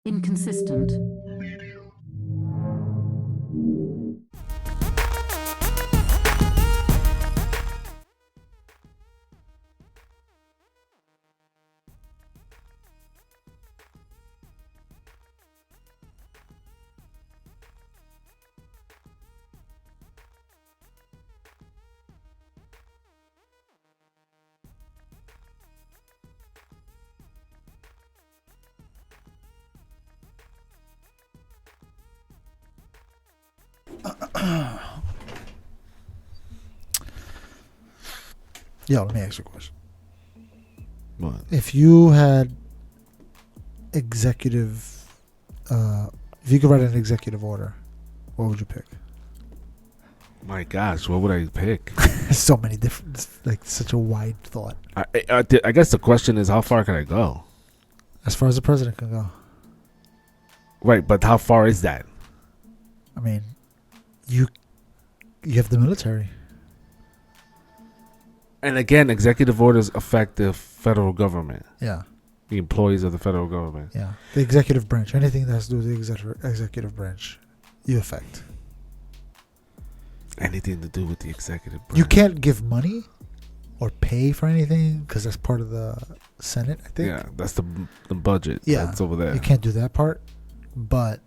inconsistent, Yo, let me ask you a question. What? If you had if you could write an executive order, what would you pick? My gosh, what would I pick? So many different, like such a wide thought. I guess the question is, how far can I go? As far as the president can go. Right, but how far is that? I mean, you have the military. And again, executive orders affect the federal government. Yeah. The employees of the federal government. Yeah. The executive branch. Anything that has to do with the executive branch, you affect. Anything to do with the executive branch. You can't give money or pay for anything because that's part of the Senate, I think. Yeah, that's the budget. Yeah. That's over there. You can't do that part, but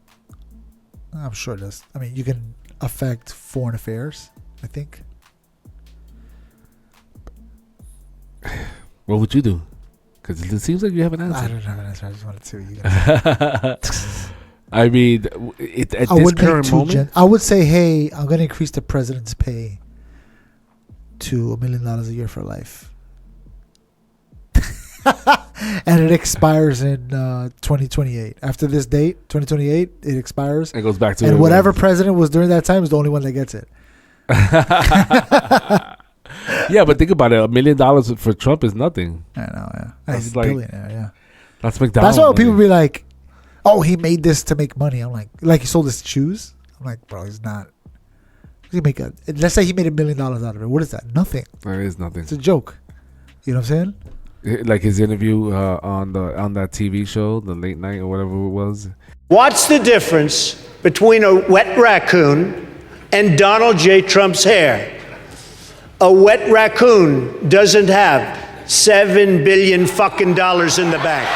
I'm sure that's... I mean, you can affect foreign affairs, I think. What would you do? Because it seems like you have an answer. I don't have an answer. I just wanted to see what you guys I mean, at this current moment, I would say, hey, I'm going to increase the president's pay to $1 million a year for life. And it expires in 2028. After this date, 2028, it expires. it goes back to... And whatever president was during that time is the only one that gets it. Yeah, but think about it. $1 million for Trump is nothing. I know, yeah. That's He's a like... billionaire, yeah. That's McDonald's. That's why people be like, oh, he made this to make money. I'm like he sold his shoes. I'm like, bro, he's not. Let's say he made $1 million out of it. What is that? Nothing. That is nothing. It's a joke. You know what I'm saying? Like his interview on that TV show, the late night or whatever it was. What's the difference between a wet raccoon and Donald J. Trump's hair? A wet raccoon doesn't have $7 billion fucking dollars in the bank.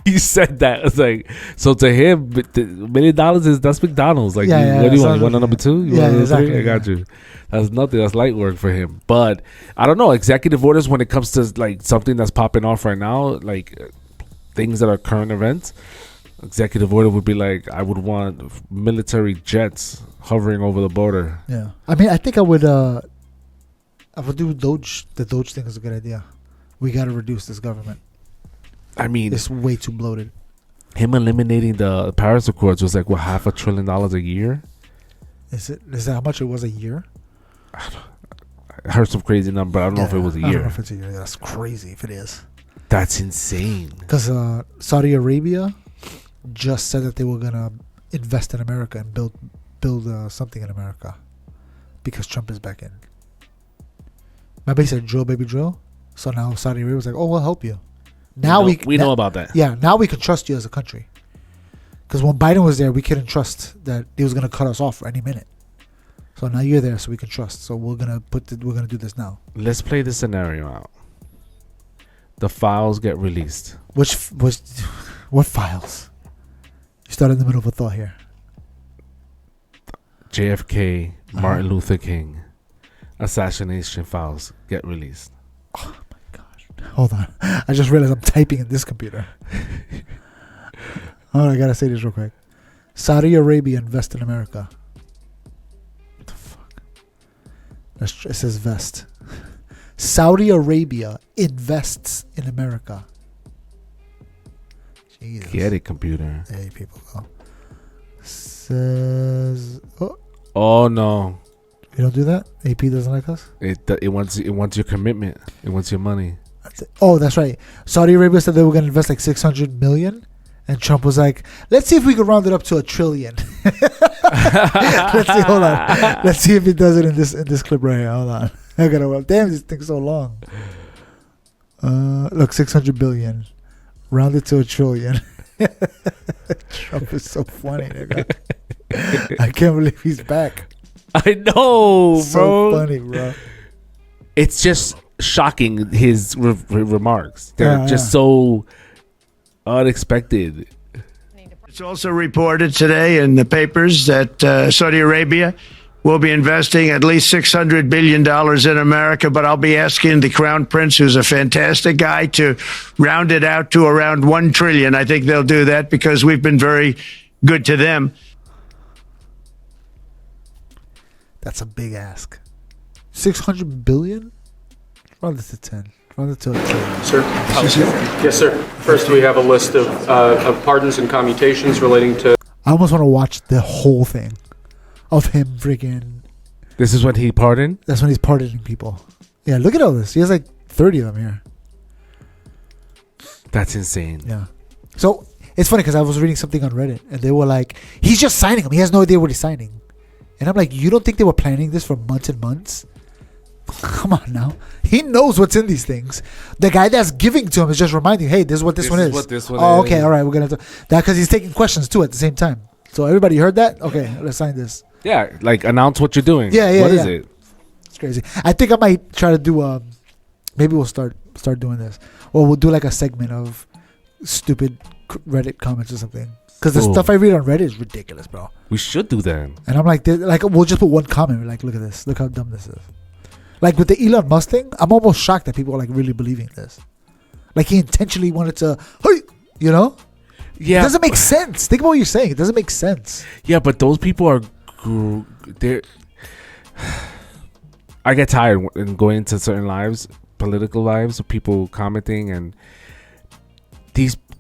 He said that. It's like, so to him, $1 million that's McDonald's. Like, what do you want? You want a number 2? You want a exactly, 3? I got you. That's nothing. That's light work for him. But I don't know. Executive orders when it comes to like something that's popping off right now, like things that are current events. Executive order would be like, I would want military jets hovering over the border. Yeah. I mean, I think I would do Doge. The Doge thing is a good idea. We got to reduce this government. I mean, it's way too bloated. Him eliminating the Paris Accords was like, what, $500 billion a year? Is that how much it was a year? I heard some crazy number. I don't know if it was a year. I don't know if it's a year. That's crazy if it is. That's insane. Because Saudi Arabia just said that they were going to invest in America and build something in America because Trump is back in. Remember he said drill, baby, drill? So now Saudi Arabia was like, oh, we'll help you. Now we know about that. Yeah, now we can trust you as a country. Because when Biden was there, we couldn't trust that he was going to cut us off any minute. So now you're there, so we can trust. So we're gonna do this now. Let's play the scenario out. The files get released. What files? You started in the middle of a thought here. JFK, Martin Luther King, assassination files get released. Oh my gosh! Hold on, I just realized I'm typing in this computer. Oh, I gotta say this real quick. Saudi Arabia invest in America. What the fuck? It says vest. Saudi Arabia invests in America. Jesus. Get it, computer. Hey, people. Says. Oh no. You don't do that? AP doesn't like us? It wants your commitment. It wants your money. Oh, that's right. Saudi Arabia said they were going to invest like $600 million. And Trump was like, let's see if we can round it up to $1 trillion. Let's see. Hold on. Let's see if he does it in this clip right here. Hold on. I gotta. Damn, this thing's so long. Look, $600 billion. Round it to $1 trillion. Trump is so funny, nigga. I can't believe he's back. I know, So bro. funny, bro. It's just shocking, his remarks. They're Yeah, just yeah. so unexpected. It's also reported today in the papers that Saudi Arabia will be investing at least $600 billion in America, but I'll be asking the Crown Prince, who's a fantastic guy, to round it out to around $1 trillion. I think they'll do that because we've been very good to them. That's a big ask. 600 billion? Round it to 10. Round it to a 10. Sir? Yes, sir. First, we have a list of pardons and commutations relating to... I almost want to watch the whole thing of him freaking. This is when he pardoned? That's when he's pardoning people. Yeah, look at all this. He has like 30 of them here. That's insane. Yeah. So it's funny because I was reading something on Reddit and they were like, he's just signing them. He has no idea what he's signing. And I'm like, you don't think they were planning this for months and months? Come on now. He knows what's in these things. The guy that's giving to him is just reminding, hey, this is what this one is. What this one oh, is. okay. All right. We're going to do that because he's taking questions too at the same time. So everybody heard that? Okay. Let's sign this. Yeah, like announce what you're doing. Yeah. What is it? It's crazy. I think I might try to do, maybe we'll start doing this. Or we'll do like a segment of stupid Reddit comments or something. Because the Ooh. stuff I read on Reddit is ridiculous, bro. We should do that. And I'm like, we'll just put one comment. We're like, look at this. Look how dumb this is. Like with the Elon Musk thing, I'm almost shocked that people are like really believing this. Like he intentionally wanted to, hey, you know? Yeah. It doesn't make sense. Think about what you're saying. It doesn't make sense. Yeah, but those people are... They're... I get tired in going into certain lives, political lives, of people commenting, and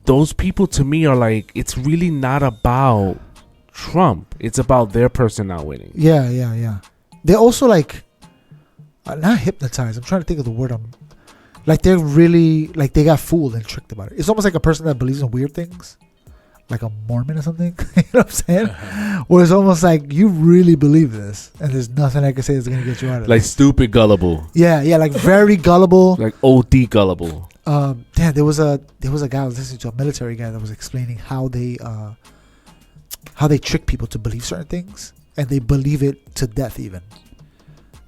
those people to me are like, it's really not about Trump. It's about their person not winning. Yeah. They're also like, not hypnotized. I'm trying to think of the word. Like they're really, like they got fooled and tricked about it. It's almost like a person that believes in weird things. Like a Mormon or something. You know what I'm saying? Where it's almost like you really believe this and there's nothing I can say that's going to get you out of Like this. stupid gullible. Yeah, like very gullible. Like OD gullible. There was a guy I was listening to, a military guy that was explaining how they trick people to believe certain things and they believe it to death even.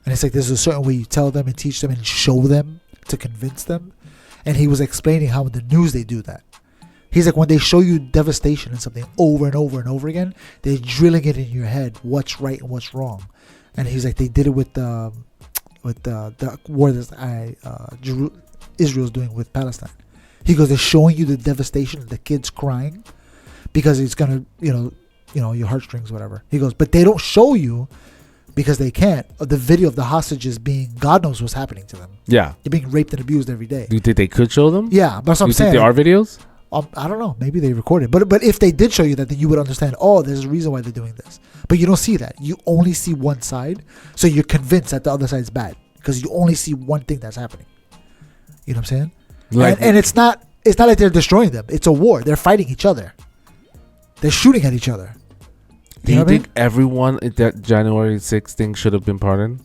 And it's like there's a certain way you tell them and teach them and show them to convince them. And he was explaining how in the news they do that. He's like, when they show you devastation and something over and over and over again, they're drilling it in your head what's right and what's wrong. And he's like, they did it with the war that Israel's doing with Palestine. He goes, they're showing you the devastation of the kids crying because it's gonna, you know, your heartstrings, whatever. He goes, but they don't show you because they can't. The video of the hostages being, God knows what's happening to them. Yeah. They're being raped and abused every day. Do you think they could show them? Yeah, but that's what I'm Do you saying. think there are videos? I don't know. Maybe they recorded. But if they did show you that, then you would understand, oh, there's a reason why they're doing this. But you don't see that. You only see one side. So you're convinced that the other side's bad. Because you only see one thing that's happening. You know what I'm saying? Like, and it's not like they're destroying them. It's a war. They're fighting each other. They're shooting at each other. do you know what I mean? think everyone at that January 6th thing should have been pardoned?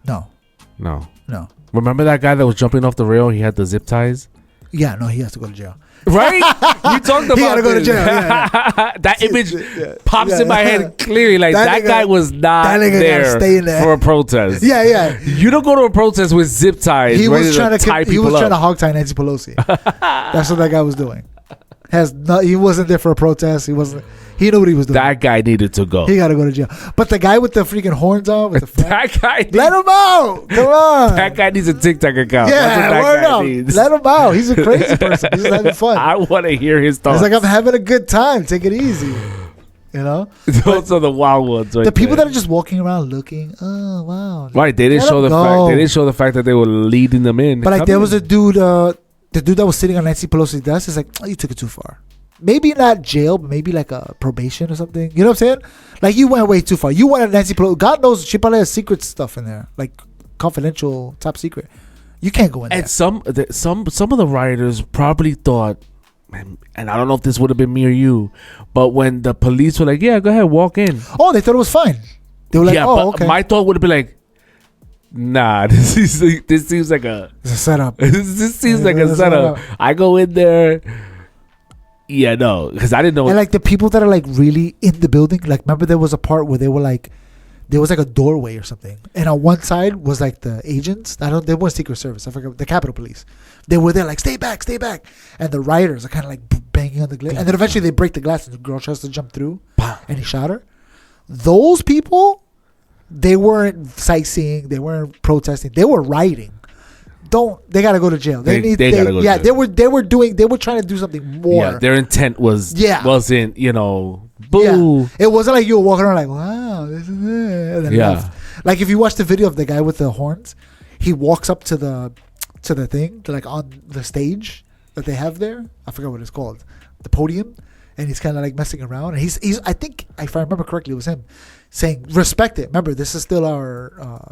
No. No. Remember that guy that was jumping off the rail? He had the zip ties? Yeah, no, he has to go to jail. Right? You talked about He gotta go to this. jail. Yeah. That image Yeah. pops Yeah. in my head clearly. Like That that nigga- guy was not that nigga gotta there, stay in there. for a protest. Yeah. You don't go to a protest with zip ties. He ready was trying to tie he people was up. trying to hog tie Nancy Pelosi. That's what that guy was doing. He wasn't there for a protest. He knew what he was doing. That guy needed to go. He got to go to jail. But the guy with the freaking horns on, with the flag, That guy. let him out. Come on. That guy needs a TikTok account. Yeah, That's what word that guy up. needs. Let him out. He's a crazy person. He's just having fun. I want to hear his thoughts. He's like, I'm having a good time. Take it easy. You know? Those are the wild ones. Right The people there. that are just walking around looking, oh, wow. Right, they didn't Let show him the fact. go. They didn't show the fact that they were leading them in. But like Come there in. was a dude, the dude that was sitting on Nancy Pelosi's desk is like, oh, you took it too far. Maybe not jail, but maybe like a probation or something. You know what I'm saying? Like you went way too far. You went at Nancy Pelosi. God knows she probably has secret stuff in there, like confidential, top secret. You can't go in there. And some of the rioters probably thought, man, and I don't know if this would have been me or you, but when the police were like, "Yeah, go ahead, walk in," Oh, they thought it was fine. They were like, yeah, oh, but okay. my thought would have been like, "Nah, this seems like a It's a setup. this seems like Yeah, a it's a setup." setup. I go in there. Yeah, no, because I didn't know. And like the people that are like really in the building, like remember there was a part where they were like, there was like a doorway or something, and on one side was like the agents. They weren't Secret Service. I forgot, the Capitol Police. They were there like, stay back, and the rioters are kind of like banging on the glass, and then eventually they break the glass, and the girl tries to jump through, and he shot her. Those people, they weren't sightseeing, they weren't protesting, they were rioting. They gotta go to jail. They gotta go to jail. They were trying to do something more. Yeah, their intent wasn't, boo. Yeah. It wasn't like you were walking around like, wow, this is it. And then left. Like if you watch the video of the guy with the horns, he walks up to the thing, like on the stage that they have there. I forgot what it's called, the podium, and he's kind of like messing around. And he's I think if I remember correctly, it was him saying, respect it. Remember, this is still our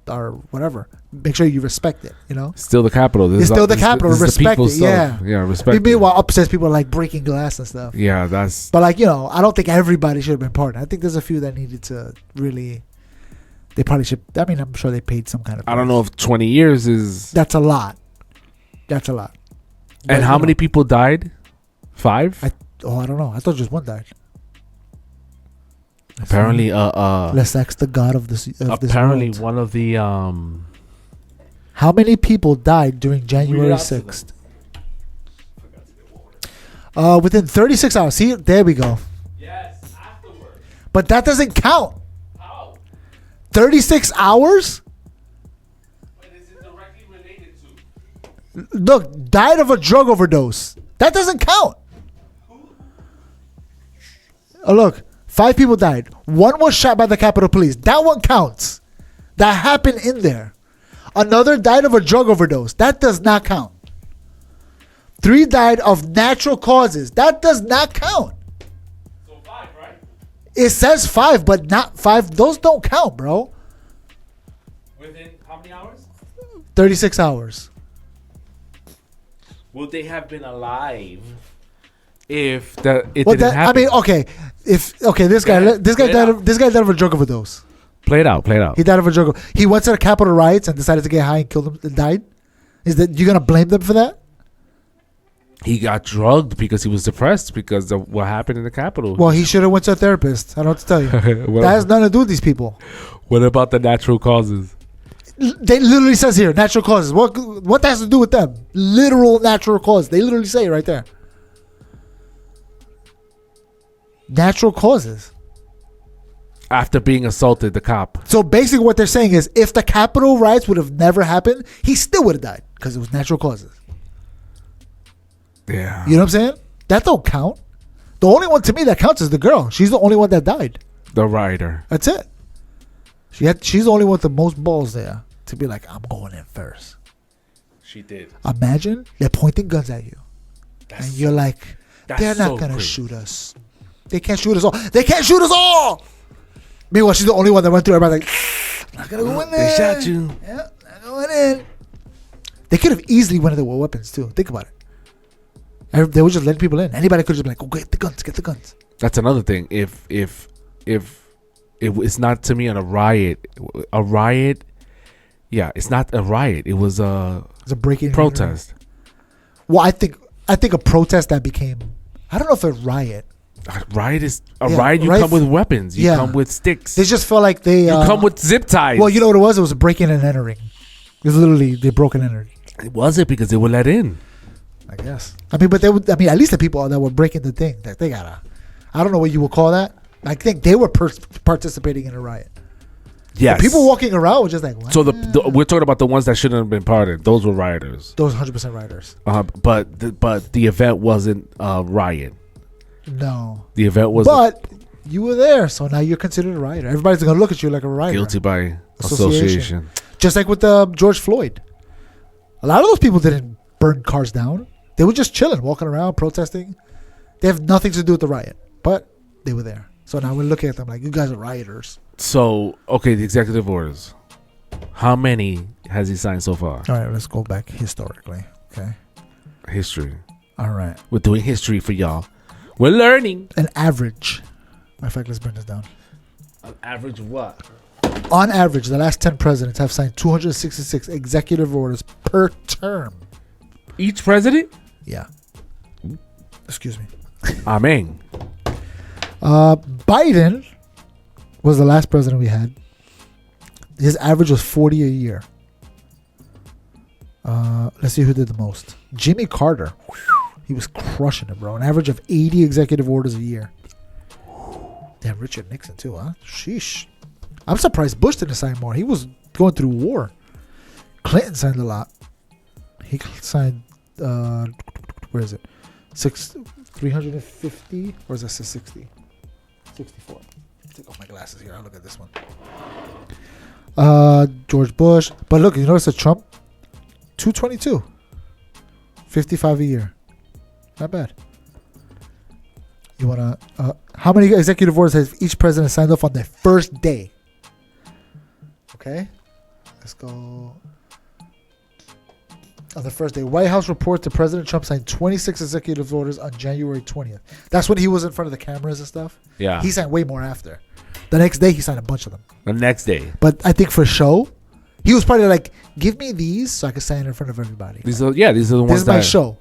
our whatever. Make sure you respect it. Still the capital. It's still the capital. Respect it. Yeah, respect it. Meanwhile, upstairs people are like breaking glass and stuff. Yeah, that's. But like I don't think everybody should have been part. I think there's a few that needed to really. They probably should. I mean, I'm sure they paid some kind of. I don't know if 20 years is. That's a lot. But, and how many people died? 5? I don't know. I thought just one died. Apparently, let's ask the god of this. Apparently, this one of the How many people died during January 6th? Within 36 hours. See, there we go. Yes, afterwards. But that doesn't count. How? 36 hours? But is it directly related to? Look, died of a drug overdose. That doesn't count. Oh, look, 5 people died. 1 was shot by the Capitol Police. That one counts. That happened in there. Another died of a drug overdose. That does not count. 3 died of natural causes. That does not count. So 5, right? It says 5, but not 5. Those don't count, bro. Within how many hours? 36 hours. Would they have been alive if it didn't happen? I mean, okay. This guy died of a drug overdose. Play it out. He died of a drug. He went to the Capitol riots and decided to get high and killed him and died. Is that you gonna blame them for that? He got drugged because he was depressed because of what happened in the Capitol. Well, he should have went to a therapist. I don't know what to tell you. That has nothing to do with these people. What about the natural causes? They literally says here natural causes. What that has to do with them? Literal natural causes. They literally say it right there. Natural causes. After being assaulted, the cop. So basically what they're saying is if the Capitol riots would have never happened, he still would have died because it was natural causes. Yeah. You know what I'm saying? That don't count. The only one to me that counts is the girl. She's the only one that died. The writer. That's it. She's the only one with the most balls there to be like, I'm going in first. She did. Imagine they're pointing guns at you. And you're like, they're not so going to crazy. shoot us. They can't shoot us all. They can't shoot us all. Meanwhile, she's the only one that went through. Everybody's like, I'm not going to go in there. They shot you. Yeah, not going in. They could have easily went in there with weapons too. Think about it. They were just letting people in. Anybody could just be like, "Oh, get the guns." That's another thing. If it's not to me on a riot, yeah, it's not a riot. It was It's a break-in protest. Well, I think a protest that became, I don't know if a riot. A riot is a Yeah, riot. You riot- come with weapons. You yeah. come with sticks. They just felt like they you come with zip ties. Well, you know what it was? It was a break-in and entering. It was literally they broke and entered. It wasn't because they were let in. I guess. I mean, but they would. I mean, at least the people that were breaking the thing, that they gotta. I don't know what you would call that. I think they were participating in a riot. Yes. The people walking around were just like. What? So we're talking about the ones that shouldn't have been parted. Those were rioters. Those 100% rioters. But the event wasn't a riot. No. The event was But you were there, so now you're considered a rioter. Everybody's gonna look at you like a rioter. guilty by Association. association. Just like with George Floyd. A lot of those people didn't burn cars down. They were just chilling, walking around, protesting. They have nothing to do with the riot, but they were there. So now we're looking at them like, you guys are rioters. So, okay, the executive orders. How many has he signed so far? All right, let's go back historically. Okay. History. All right. We're doing history for y'all. We're learning. An average. Matter of fact, let's bring this down. An average of what? On average, the last 10 presidents have signed 266 executive orders per term. Each president? Yeah. Excuse me. Amen. Biden was the last president we had. His average was 40 a year. Let's see who did the most. Jimmy Carter. He was crushing it, bro. An average of 80 executive orders a year. Damn, Richard Nixon too, huh? Sheesh. I'm surprised Bush didn't sign more. He was going through war. Clinton signed a lot. He signed, where is it? 350? Or is that 60? 64. Take off my glasses here. I'll look at this one. George Bush. But look, you notice that Trump? 222. 55 a year. Not bad. You want to... how many executive orders has each president signed off on their first day? Okay. Let's go. On the first day, White House reports that President Trump signed 26 executive orders on January 20th. That's when he was in front of the cameras and stuff. Yeah. He signed way more after. The next day, he signed a bunch of them. The next day. But I think for show, he was probably like, give me these so I can sign in front of everybody. These are the ones This is my that... show.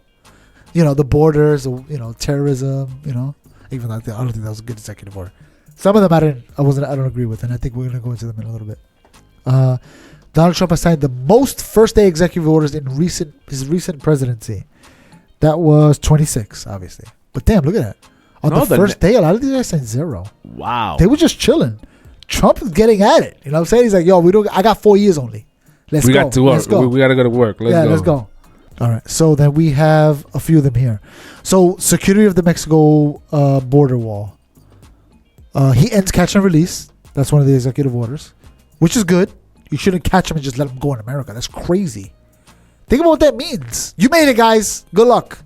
You know, the borders, you know, terrorism, you know. Even though I don't think that was a good executive order. Some of them I don't agree with, and I think we're going to go into them in a little bit. Donald Trump has signed the most first-day executive orders in his recent presidency. That was 26, obviously. But damn, look at that. On the first day, a lot of these guys signed 0. Wow. They were just chilling. Trump is getting at it. You know what I'm saying? He's like, yo, I got 4 years only. Let's go. We got to work. Let's go. We got to go to work. Let's go. All right. So then we have a few of them here. So security of the Mexico border wall. He ends catch and release. That's one of the executive orders, which is good. You shouldn't catch them and just let them go in America. That's crazy. Think about what that means. You made it, guys. Good luck.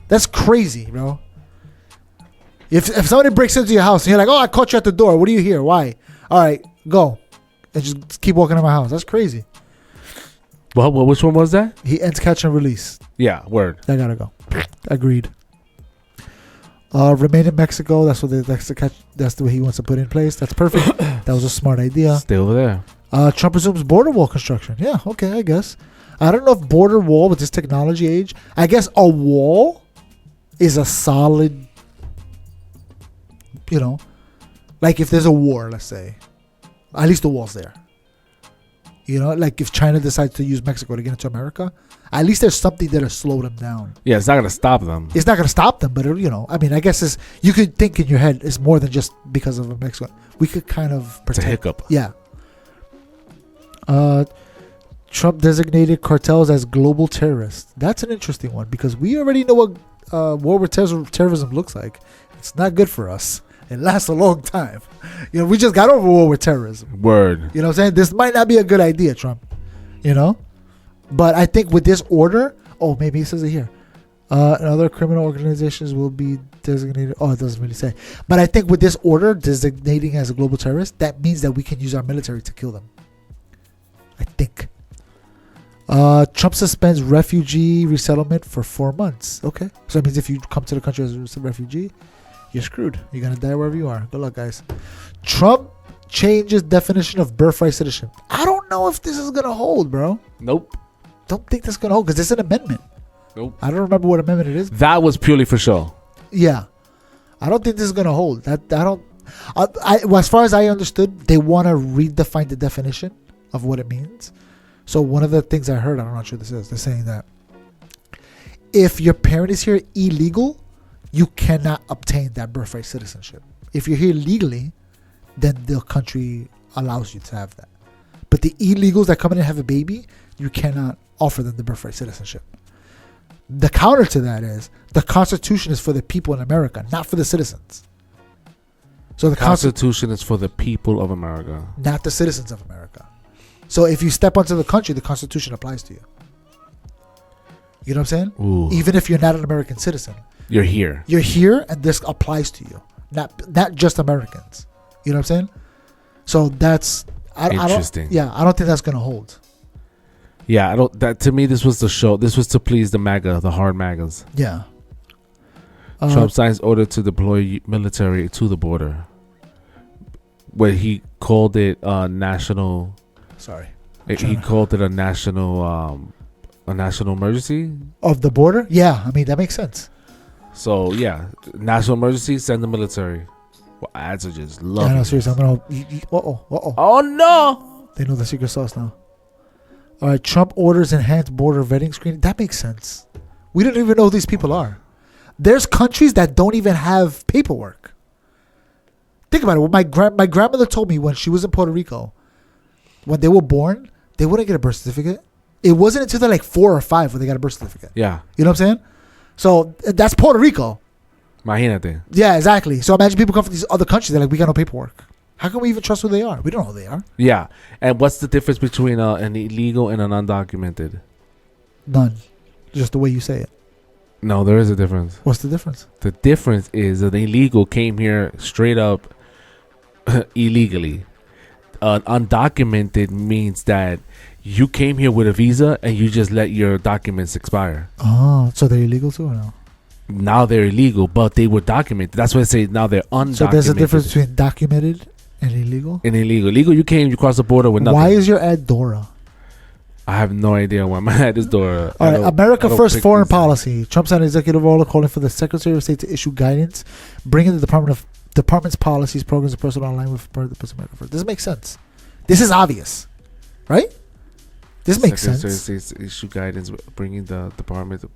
That's crazy, bro. If somebody breaks into your house and you're like, oh, I caught you at the door. What are you here? Why? All right, go. And just keep walking in my house. That's crazy. Well, which one was that? He ends catch and release. Yeah, word. I gotta go. Agreed. Remain in Mexico. That's the way he wants to put in place. That's perfect. That was a smart idea. Stay over there. Trump resumes border wall construction. Yeah, okay, I guess. I don't know if border wall with this technology age. I guess a wall is a solid, you know, like if there's a war, let's say, at least the wall's there. You know, like if China decides to use Mexico to get into America, at least there's something that'll slow them down. Yeah, it's not going to stop them. It's not going to stop them, but, you know, I mean, I guess you could think in your head it's more than just because of Mexico. We could kind of protect. It's a hiccup. Yeah. Trump designated cartels as global terrorists. That's an interesting one because we already know what war with terrorism looks like. It's not good for us. It lasts a long time. You know, we just got over war with terrorism. Word. You know what I'm saying? This might not be a good idea, Trump. You know? But I think with this order, maybe he says it here. Other criminal organizations will be designated. Oh, it doesn't really say. But I think with this order, designating as a global terrorist, that means that we can use our military to kill them. I think. Trump suspends refugee resettlement for 4 months. Okay. So that means if you come to the country as a refugee, you're screwed. You're going to die wherever you are. Good luck, guys. Trump changes definition of birthright citizenship. I don't know if this is going to hold, bro. Nope. Don't think that's going to hold because it's an amendment. Nope. I don't remember what amendment it is. That was purely for show. Yeah. I don't think this is going to hold. As far as I understood, they want to redefine the definition of what it means. So one of the things I heard, I'm not sure this is, they're saying that if your parent is here illegal, you cannot obtain that birthright citizenship. If you're here legally, then the country allows you to have that. But the illegals that come in and have a baby, you cannot offer them the birthright citizenship. The counter to that is the Constitution is for the people in America, not for the citizens. So the Constitution is for the people of America, not the citizens of America. So if you step onto the country, the Constitution applies to you. You know what I'm saying? Ooh. Even if you're not an American citizen. You're here. You're here and this applies to you. Not just Americans. You know what I'm saying? So that's interesting. I don't think that's gonna hold. Yeah, to me this was the show. This was to please the MAGA, the hard MAGAs. Yeah. Trump signs order to deploy military to the border. Where he called it national. Sorry. He called it a national emergency of the border. Yeah, I mean that makes sense. So yeah, national emergency, send the military. Well, ads are just Yeah, loving no, it. seriously, I'm gonna. Uh-oh. Oh no! They know the secret sauce now. All right, Trump orders enhanced border vetting screening. That makes sense. We don't even know who these people are. There's countries that don't even have paperwork. Think about it. What my grandmother told me when she was in Puerto Rico, when they were born, they wouldn't get a birth certificate. It wasn't until they're like 4 or 5 when they got a birth certificate. Yeah, You know what I'm saying? So that's Puerto Rico. imagínate. Yeah, exactly. So imagine people come from these other countries. They're like, we got no paperwork. How can we even trust who they are? We don't know who they are. Yeah, and what's the difference between an illegal and an undocumented? None. Just the way you say it. No, there is a difference. What's the difference? The difference is that the illegal came here straight up illegally. Undocumented means that you came here with a visa and you just let your documents expire. Oh, so they're illegal too or no? Now they're illegal, but they were documented. That's why I say now they're undocumented. So there's a difference between documented and illegal? and illegal. Illegal, you came, you crossed the border with nothing. Why is your ad Dora? I have no idea why my ad is Dora. All right, America I don't First pick foreign these. policy. Trump signed an executive order calling for the Secretary of State to issue guidance, bringing the department's policies, programs, and personnel online with America First. This makes sense. This is obvious, right? This makes Secretary of sense. State's issue guidance, bringing the department's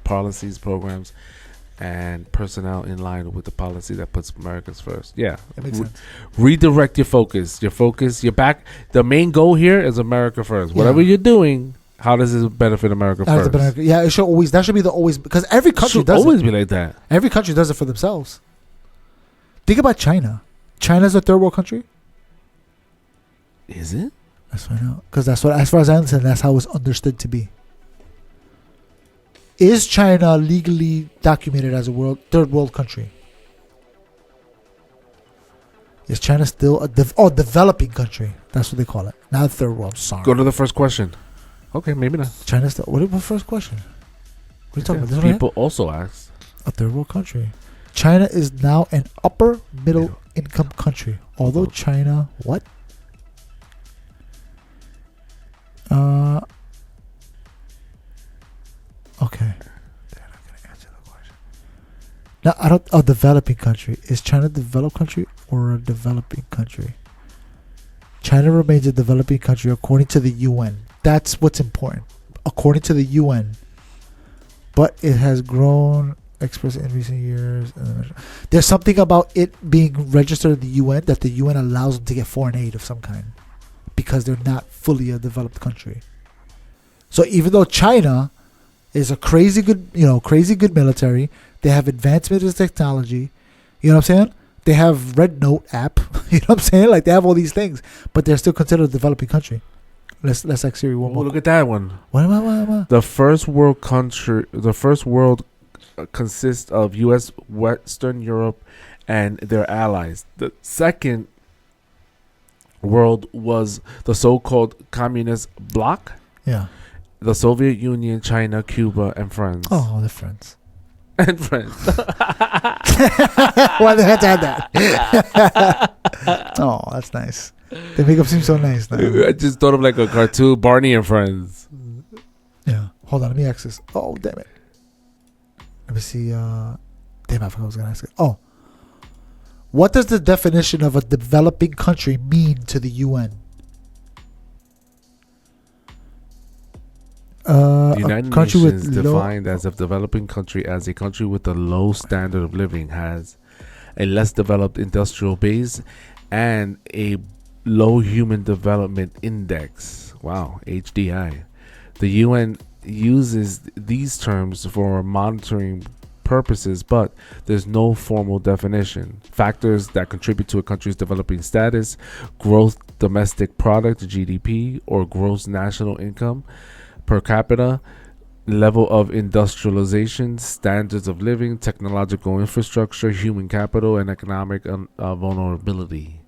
policies, programs, and personnel in line with the policy that puts Americans first. Yeah, That makes sense. redirect your focus. Your back. The main goal here is America first. Whatever Yeah. you're doing, how does it benefit America That first? has to be- Yeah, it should always. That should be the always, because every country Should does always it. be like that. Every country does it for themselves. Think about China. China's a third world country. Is it? Let's find out. Because that's what, as far as I understand, that's how it's understood to be. Is China legally documented as a third world country? Is China still a developing country? That's what they call it. Not third world. Sorry. Go to the first question. Okay, maybe not. China's still. What first question? What are you talking about? This one right People also ask. here? A third world country. China is now an upper middle income country. Although China, what? Okay. They're not gonna answer the question. Now, I don't. A developing country. Is China a developed country or a developing country? China remains a developing country according to the UN. That's what's important. According to the UN. But it has grown expressed in recent years. There's something about it being registered in the UN that the UN allows them to get foreign aid of some kind because they're not fully a developed country. So even though China is a crazy good military, they have advancement in technology, you know what I'm saying? They have Red Note app, you know what I'm saying? Like they have all these things, but they're still considered a developing country. Let's ask Siri one Oh, more. look at that one. What am I? The first world country. The first world consists of U.S., Western Europe, and their allies. The second world was the so-called communist bloc. Yeah. The Soviet Union, China, Cuba, and France. Oh, they're friends. And France. Why they had to add that? Oh, that's nice. They make up seem so nice now. I just thought of like a cartoon, Barney and Friends. Yeah. Hold on, let me access. Oh, damn it. Let me see. Damn, I forgot what I was going to ask it. Oh. What does the definition of a developing country mean to the UN? The United country Nations with low- defined as a developing country as a country with a low standard of living, has a less developed industrial base, and a low human development index. Wow, HDI. The UN uses these terms for monitoring purposes, but there's no formal definition. Factors that contribute to a country's developing status: gross domestic product, GDP, or gross national income per capita, level of industrialization, standards of living, technological infrastructure, human capital, and economic vulnerability.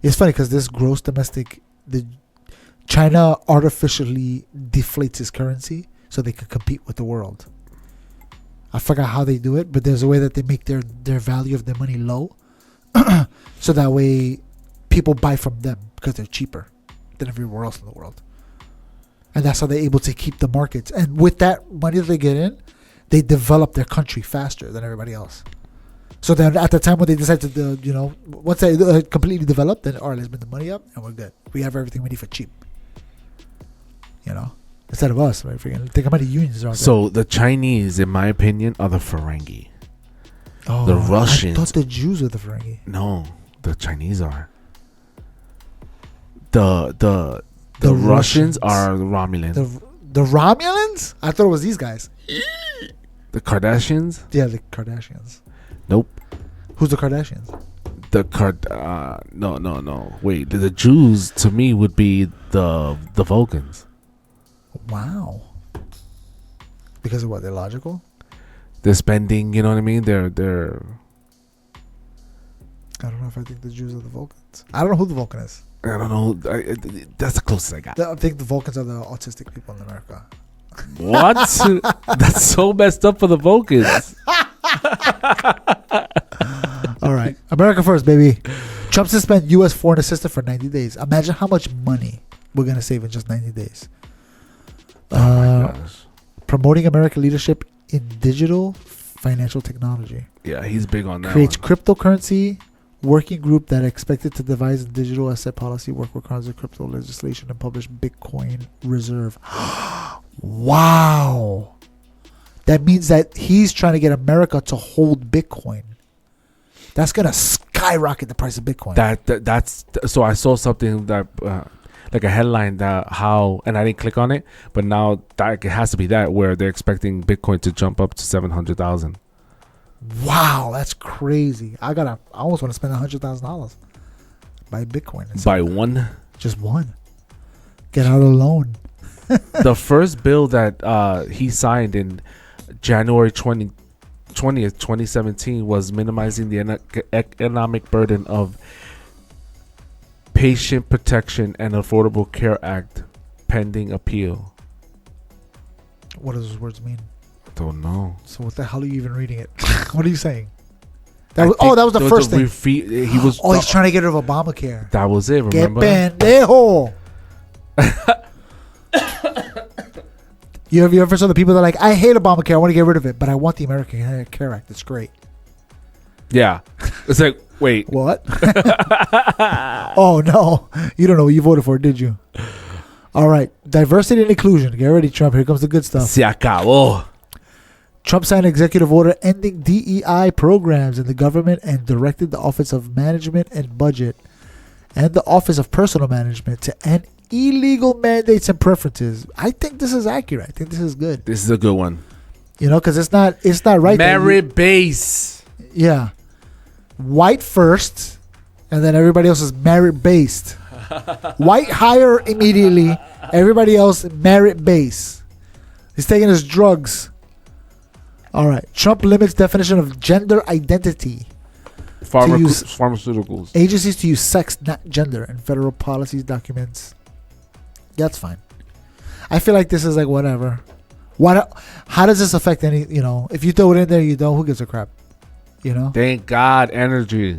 It's funny because this gross domestic, China artificially deflates its currency so they can compete with the world. I forgot how they do it, but there's a way that they make their value of their money low, so that way people buy from them because they're cheaper than everywhere else in the world. And that's how they're able to keep the markets. And with that money that they get in, they develop their country faster than everybody else. So then at the time when they decide to, once they completely develop, then all right, let's bring the money up and we're good. We have everything we need for cheap. Instead of us, right? Think how many unions are out there. So the Chinese, in my opinion, are the Ferengi. Oh, the Russians. I thought the Jews were the Ferengi. No, the Chinese are. The Russians are the Romulans. The Romulans? I thought it was these guys. The Kardashians? Yeah, the Kardashians. Nope. Who's the Kardashians? No. Wait, the Jews to me would be the Vulcans. Wow. Because of what? They're logical? They're spending, you know what I mean? They're I don't know if I think the Jews are the Vulcans. I don't know who the Vulcan is. I don't know. That's the closest I got. I think the Vulcans are the autistic people in America. What? That's so messed up for the Vulcans. All right. America first, baby. Trump suspend U.S. foreign assistant for 90 days. Imagine how much money we're going to save in just 90 days. Oh my gosh. Promoting American leadership in digital financial technology. Yeah, he's big on that. Creates one. cryptocurrency working group that expected to devise a digital asset policy, work with crimes of crypto legislation, and publish Bitcoin reserve. Wow. That means that he's trying to get America to hold Bitcoin. That's going to skyrocket the price of Bitcoin. That's so I saw something that like a headline that how, and I didn't click on it, but now that it has to be that where they're expecting Bitcoin to jump up to 700,000. Wow, that's crazy. I almost want to spend $100,000 buy Bitcoin. By one. Just one. Get out of the loan. The first bill that he signed in January 20th, 2017 was minimizing the economic burden of Patient Protection and Affordable Care Act pending appeal. What does those words mean? Don't know. So what the hell are you even reading it? What are you saying? That was the first thing. He's trying to get rid of Obamacare. That was it, remember? Que pendejo. You ever saw the people that are like, I hate Obamacare, I want to get rid of it, but I want the American Care Act. It's great. Yeah. It's like, wait. What? Oh, no. You don't know what you voted for, did you? All right. Diversity and inclusion. Get ready, Trump. Here comes the good stuff. Se acabó. Trump signed an executive order ending DEI programs in the government and directed the Office of Management and Budget and the Office of Personal Management to end illegal mandates and preferences. I think this is accurate. I think this is good. This is a good one. Because it's not right. Merit base. Yeah. White first, and then everybody else is merit based. White higher immediately. Everybody else merit base. He's taking his drugs. All right. Trump limits definition of gender identity. Pharmaceuticals. Agencies to use sex, not gender, in federal policies documents. That's fine. I feel like this is like whatever. How does this affect any? If you throw it in there, you don't. Who gives a crap? Thank God, energy.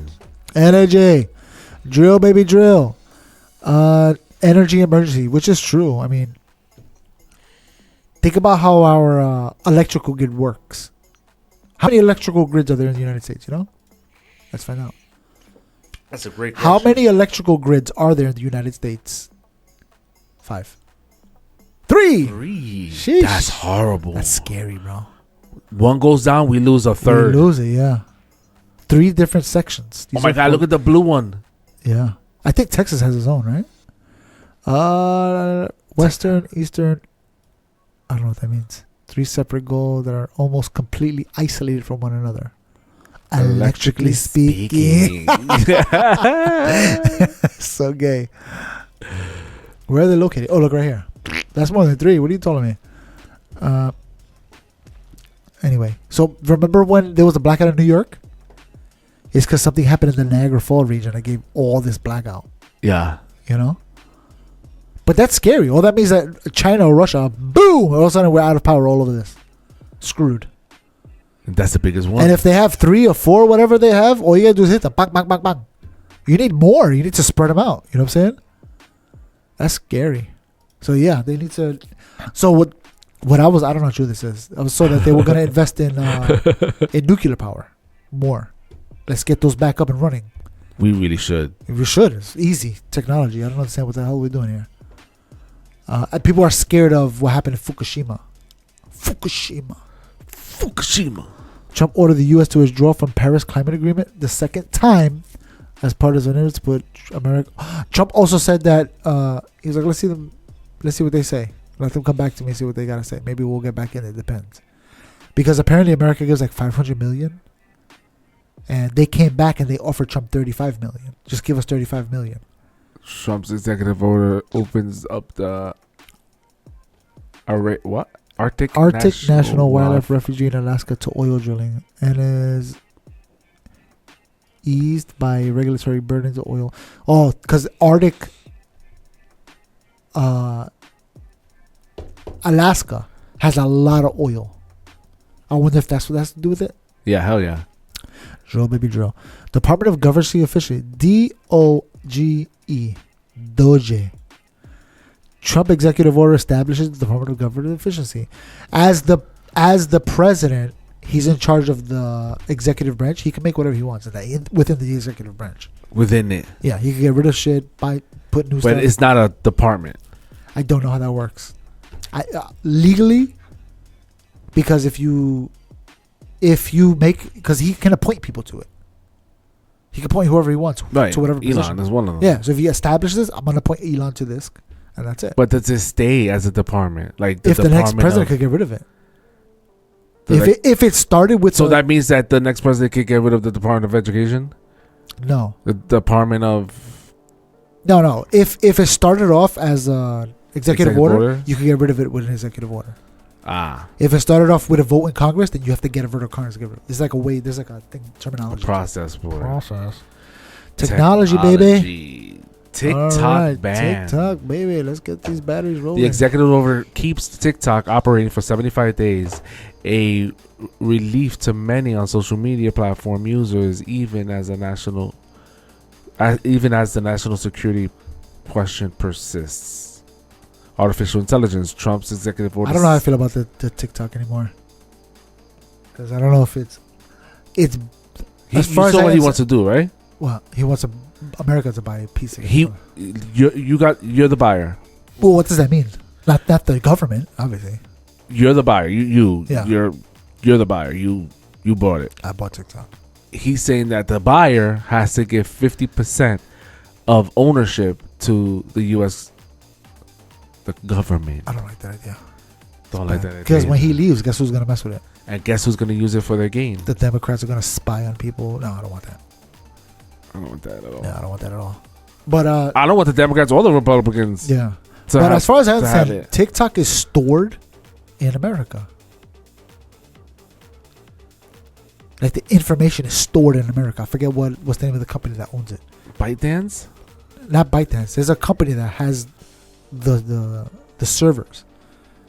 Drill, baby, drill. Energy emergency, which is true. I mean, think about how our electrical grid works. How many electrical grids are there in the United States? Let's find out. That's a great question. How many electrical grids are there in the United States? 5. 3. Sheesh. That's horrible. That's scary, bro. One goes down, we lose a third. We lose it, yeah. 3 different sections. Oh my God, look at the blue one. Yeah. I think Texas has its own, right? Western, Eastern. I don't know what that means. 3 separate goals that are almost completely isolated from one another. Electrically speaking. So gay. Where are they located? Oh, look right here. That's more than 3. What are you telling me? Anyway, so remember when there was a blackout in New York? It's because something happened in the Niagara Falls region that gave all this blackout. Yeah. But that's scary. All that means that China or Russia, boom, all of a sudden we're out of power all over this. Screwed. That's the biggest one. And if they have 3 or 4, whatever they have, all you gotta do is hit them. Bang, bang, bang, bang. You need more. You need to spread them out. You know what I'm saying? That's scary. So yeah, they need to. So what I don't know how true this is. I was so that they were going to invest in nuclear power more. Let's get those back up and running. We really should. We should. It's easy technology. I don't understand what the hell we're doing here. People are scared of what happened in Fukushima. Trump ordered the U.S. to withdraw from Paris Climate Agreement the second time as part of his efforts to put America. Trump also said that he was like, let's see what they say. Let them come back to me and see what they gotta say. Maybe we'll get back in. It depends, because apparently America gives like $500 million, and they came back and they offered Trump $35 million. Just give us $35 million. Trump's executive order opens up the Arctic National Wildlife Refuge in Alaska to oil drilling, and is eased by regulatory burdens of oil. Oh, because Arctic, Alaska has a lot of oil. I wonder if that's what has to do with it. Yeah, hell yeah. Drill, baby, drill. Department of Government Efficiency, DOGE. Trump executive order establishes the Department of Government Efficiency. As the president, he's in charge of the executive branch. He can make whatever he wants within the executive branch. Within it. Yeah, he can get rid of shit, put new stuff. But it's not a department. I don't know how that works. Legally, because if you make, because he can appoint people to it. He can appoint whoever he wants to whatever position. Elon is one of them. Yeah, so if he establishes this, I'm going to appoint Elon to this, and that's it. But does it stay as a department? Like if the next president could get rid of it. If it started with... So that means that the next president could get rid of the Department of Education? No. The Department of... No. If it started off as an executive order, you can get rid of it with an executive order. If it started off with a vote in Congress, then you have to get a vote of Congress to get rid of it. It's like there's like a thing, terminology. A process for it. Process. Technology, baby. TikTok ban. TikTok, baby. Let's get these batteries rolling. The executive order keeps TikTok operating for 75 days, a relief to many on social media platform users, even as the national security question persists. Artificial intelligence, Trump's executive order. I don't know how I feel about the TikTok anymore, because I don't know if it's. As far as what he wants to do, right? Well, he wants America to buy a piece of it. You're the buyer. Well, what does that mean? Not the government, obviously. You're the buyer. You're the buyer. You bought it. I bought TikTok. He's saying that the buyer has to give 50% of ownership to the U.S. the government. I don't like that idea. Don't like that idea. Because when he leaves, guess who's gonna mess with it? And guess who's gonna use it for their gain? The Democrats are gonna spy on people. No, I don't want that. I don't want that at all. No, I don't want that at all. But I don't want the Democrats or the Republicans. Yeah. But as far as I understand, TikTok is stored in America. Like the information is stored in America. I forget what's the name of the company that owns it. ByteDance? Not ByteDance. There's a company that has the servers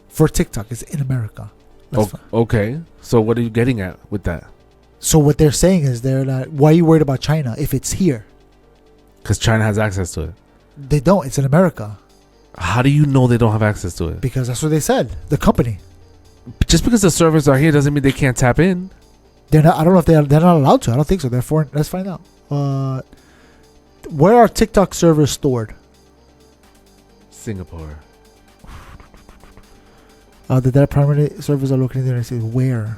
for TikTok. It's in America. Okay. So what are you getting at with that? So what they're saying is they're not. Why are you worried about China if it's here? Because China has access to it. They don't. It's in America. How do you know they don't have access to it? Because that's what they said. The company. Just because the servers are here doesn't mean they can't tap in. They're not. I don't know if they're not allowed to. I don't think so. They're foreign. Let's find out. Where are TikTok servers stored? Singapore. The data primary servers are located in the United States. Where?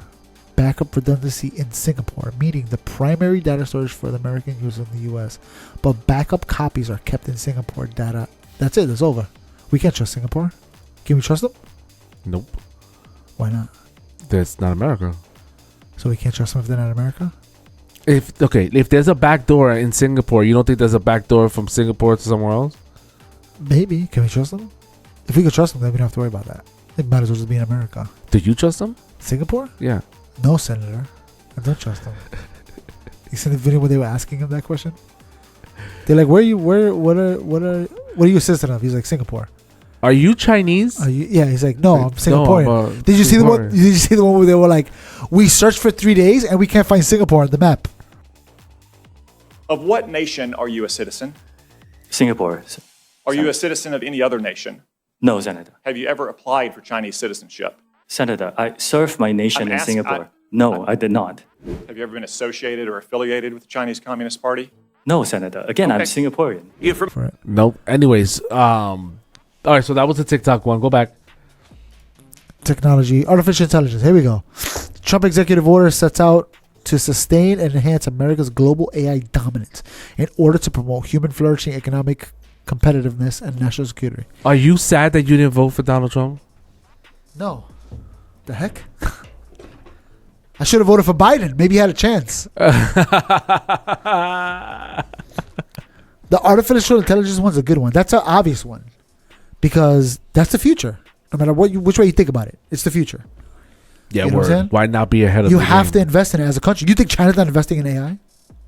Backup redundancy in Singapore, meaning the primary data storage for the American users in the U.S. But backup copies are kept in Singapore data. That's it. It's over. We can't trust Singapore. Can we trust them? Nope. Why not? That's not America. So we can't trust them if they're not America? If there's a back door in Singapore, you don't think there's a back door from Singapore to somewhere else? Maybe. Can we trust them? If we could trust them, then we don't have to worry about that. It might as well just be in America. Do you trust them? Singapore? Yeah. No, Senator. I don't trust them. You seen the video where they were asking him that question? They're like, what are you a citizen of? He's like, Singapore. Are you Chinese? Yeah, he's like, no, I'm Singaporean. No, Did you see the one? Did you see the one where they were like, we searched for 3 days and we can't find Singapore on the map? Of what nation are you a citizen? Singapore. Are you a citizen of any other nation? No, Senator. Have you ever applied for Chinese citizenship? Senator, I served my nation I'm in asking- Singapore. No, I did not. Have you ever been associated or affiliated with the Chinese Communist Party? No, Senator. Again, I'm Okay. Singaporean. For it. Nope. Anyways, all right. So that was the TikTok one. Go back. Technology, artificial intelligence. Here we go. Trump executive order sets out to sustain and enhance America's global AI dominance in order to promote human flourishing, economic competitiveness, and national security. Are you sad that you didn't vote for Donald Trump? No. The heck? I should have voted for Biden. Maybe he had a chance. The artificial intelligence one's a good one. That's an obvious one. Because that's the future. No matter which way you think about it, it's the future. Yeah, You know what I'm saying? why not be ahead of You the have to game? invest in it as a country. You think China's not investing in AI?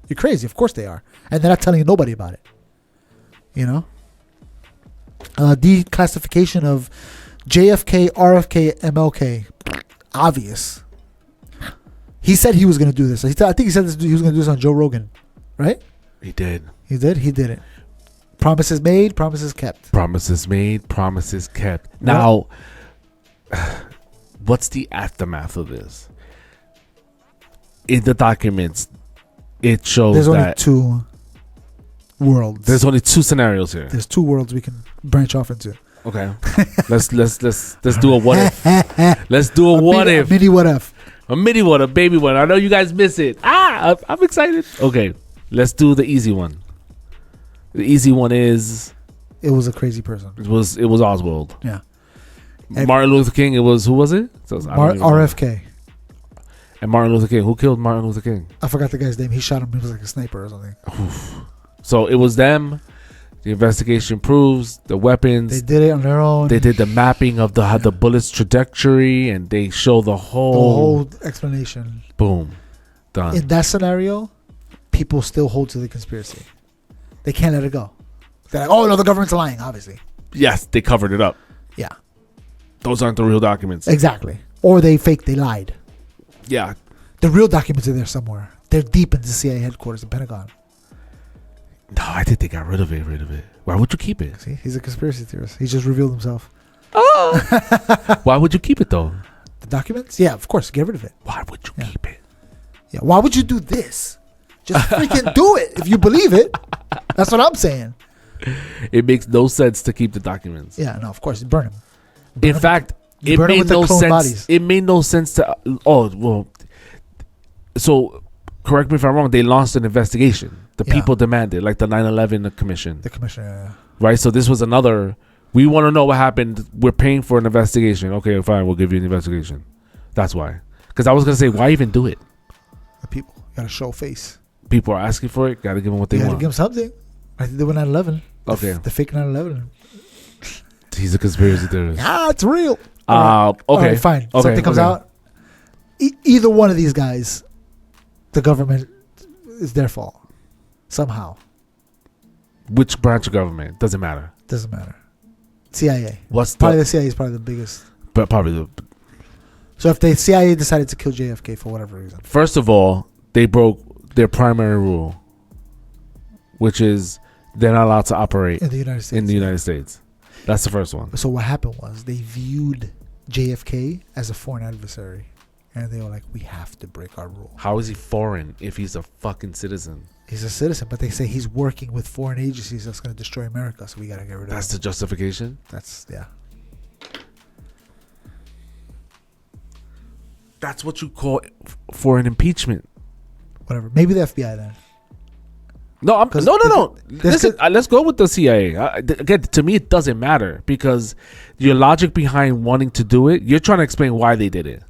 You're crazy. Of course they are. And they're not telling nobody about it. You know? Declassification of JFK, RFK, MLK. Obvious. He said he was going to do this. I think he said he was going to do this on Joe Rogan. Right? He did. He did? He did it. Promises made, promises kept. Promises made, promises kept. Now, what's the aftermath of this? In the documents, it shows There's only that two worlds. there's only two scenarios here. There's two worlds we can branch off into. Okay, let's do a what if. Let's do a what if. A mini what if. A mini one, a baby one. I know you guys miss it. I'm excited. Okay, let's do the easy one. The easy one is It was a crazy person. it was Oswald. Yeah. Martin Luther King. It was who was it? So, I don't even know. RFK. And Martin Luther King. Who killed Martin Luther King? I forgot the guy's name. He shot him. He was like a sniper or something. So it was them. The investigation proves the weapons. They did it on their own. They did the mapping of the bullet's trajectory, and they show the the whole. whole explanation. Boom, done. In that scenario, people still hold to the conspiracy. They can't let it go. They're like, oh no, the government's lying. Obviously. Yes, they covered it up. Yeah. Those aren't the real documents. Exactly. Or they faked. They lied. Yeah, The real documents are there somewhere. They're deep in the CIA headquarters, the Pentagon. no, I think they got rid of it. Why would you keep it? See, he's a conspiracy theorist. He just revealed himself. Why would you keep it though? The documents? Yeah, of course. Get rid of it. Why would you Yeah. keep it? Yeah. Why would you do this? Just freaking do it if you believe it. That's what I'm saying. It makes no sense to keep the documents. Yeah, no, of course. Burn him. In fact, You it burn it made with the no clone sense. bodies. It made no sense to. So correct me if I'm wrong. They launched an investigation. The Yeah. people demanded, like the 9/11 commission, The commissioner. right? So this was another. We want to know what happened. We're paying for an investigation. Okay, fine. We'll give you an investigation. That's why. Because I was gonna say, why even do it? The people. You gotta show face. People are asking for it. Got to give them what they You gotta want. give him something. I think they were 9/11. Okay. The fake 9/11. He's a conspiracy theorist. Ah, it's real. Okay. All right, fine. Okay, Something comes okay. out. Either one of these guys, the government is their fault. Somehow. Which branch of government? Doesn't matter. Doesn't matter. CIA. What's Probably the? the CIA is probably the biggest. But probably the. So if the CIA decided to kill JFK for whatever reason. First of all, they broke their primary rule, which is they're not allowed to operate In the United States. in the United States. That's the first one. So what happened was they viewed JFK as a foreign adversary. And they were like, we have to break our rule. How is he foreign if he's a fucking citizen? He's a citizen, but they say he's working with foreign agencies that's going to destroy America. So we got to get rid of That's the him. justification. Yeah. That's what you call foreign impeachment. Whatever. Maybe the FBI then. No, no. this Listen, let's go with the CIA. Again, to me, it doesn't matter because your logic behind wanting to do it, you're trying to explain why they did it.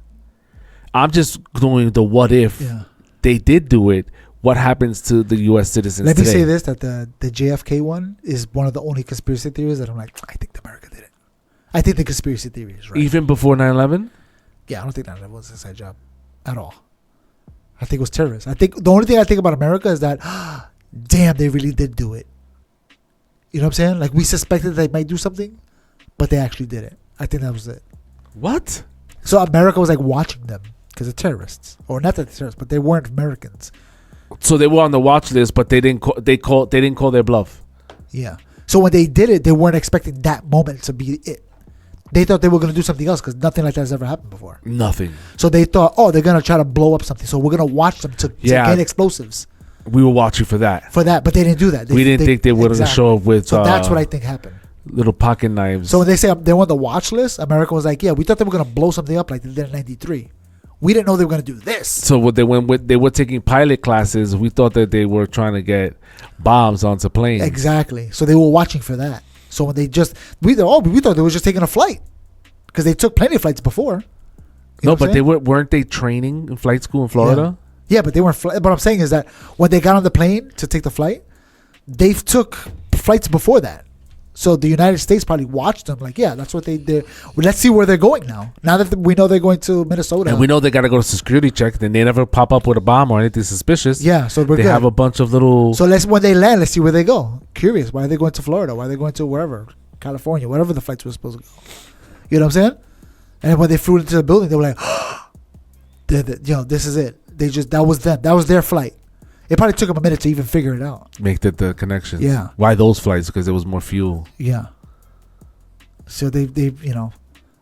I'm just doing the what if Yeah. they did do it. What happens to the U.S. citizens Let me today? say this, that the JFK one is one of the only conspiracy theories that I'm like, I think America did it. I think the conspiracy theory is right. Even before 9/11? Yeah, I don't think that was an inside job at all. I think it was terrorists. I think the only thing I think about America is that, damn, they really did do it. You know what I'm saying? Like we suspected they might do something, but they actually did it. I think that was it. What? So America was like watching them because they're terrorists, or not that they're terrorists, but they weren't Americans. So they were on the watch list, but they didn't. They didn't call their bluff. Yeah. So when they did it, they weren't expecting that moment to be it. They thought they were going to do something else because nothing like that has ever happened before. Nothing. So they thought, oh, they're going to try to blow up something. So we're going to watch them to get explosives We were watching for that. but they didn't do that. We didn't think they were going to show up with So that's what I think happened. little pocket knives. So when they say they want the watch list, America was like, yeah, we thought they were going to blow something up like they did in 93. We didn't know they were going to do this. So what they went with, they were taking pilot classes. We thought that they were trying to get bombs onto planes. Exactly. So they were watching for that. So when we thought they were just taking a flight because they took plenty of flights before. You know No, what I'm but they saying? weren't they training in flight school in Florida? Yeah, but they weren't. What I'm saying is that when they got on the plane to take the flight, they took flights before that. So the United States probably watched them like, yeah, that's what they did. Well, let's see where they're going now. Now that we know they're going to Minnesota. And we know they got to go to security check. Then they never pop up with a bomb or anything suspicious. Yeah, so we're they good. have a bunch of little. So when they land, let's see where they go. Curious, why are they going to Florida? Why are they going to wherever, California, whatever the flights were supposed to go? You know what I'm saying? And when they flew into the building, they were like, this is it. That was them. That was their flight. It probably took them a minute to even figure it out. Make the connections. Yeah. Why those flights? Because there was more fuel. Yeah. So they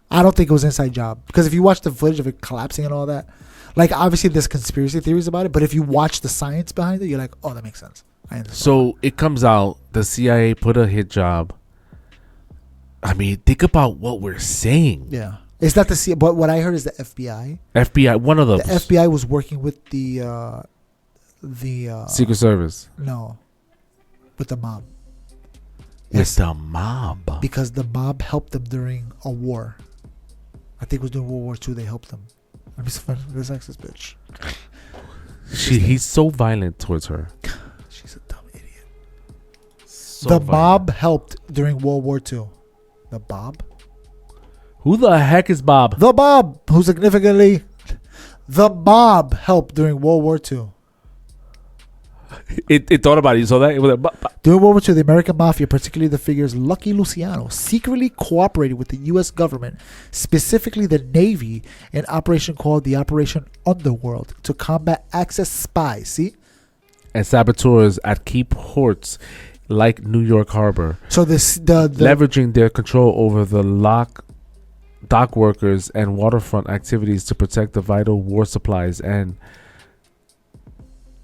I don't think it was an inside job because if you watch the footage of it collapsing and all that, like obviously there's conspiracy theories about it, but if you watch the science behind it, you're like, oh, that makes sense. I understand. So it comes out the CIA put a hit job. I mean, think about what we're saying. Yeah. It's not the CIA, but what I heard is the FBI. FBI, one of those. The FBI was working with the Secret Service. No, with the mob. With the mob. Because the mob helped them during a war. I think it was during World War II. They helped them. Let me find this this bitch. He's so violent towards her. She's a dumb idiot. So The violent. mob helped during World War II. The Bob? Who the heck is Bob? The Bob, who significantly, the mob helped during World War II. It thought about it. You saw that? It was like, During World War II, the American Mafia, particularly the figures Lucky Luciano, secretly cooperated with the U.S. government, specifically the Navy, in an operation called the Operation Underworld to combat Axis spies. See? and saboteurs at key ports like New York Harbor, So the leveraging their control over the dock workers and waterfront activities to protect the vital war supplies and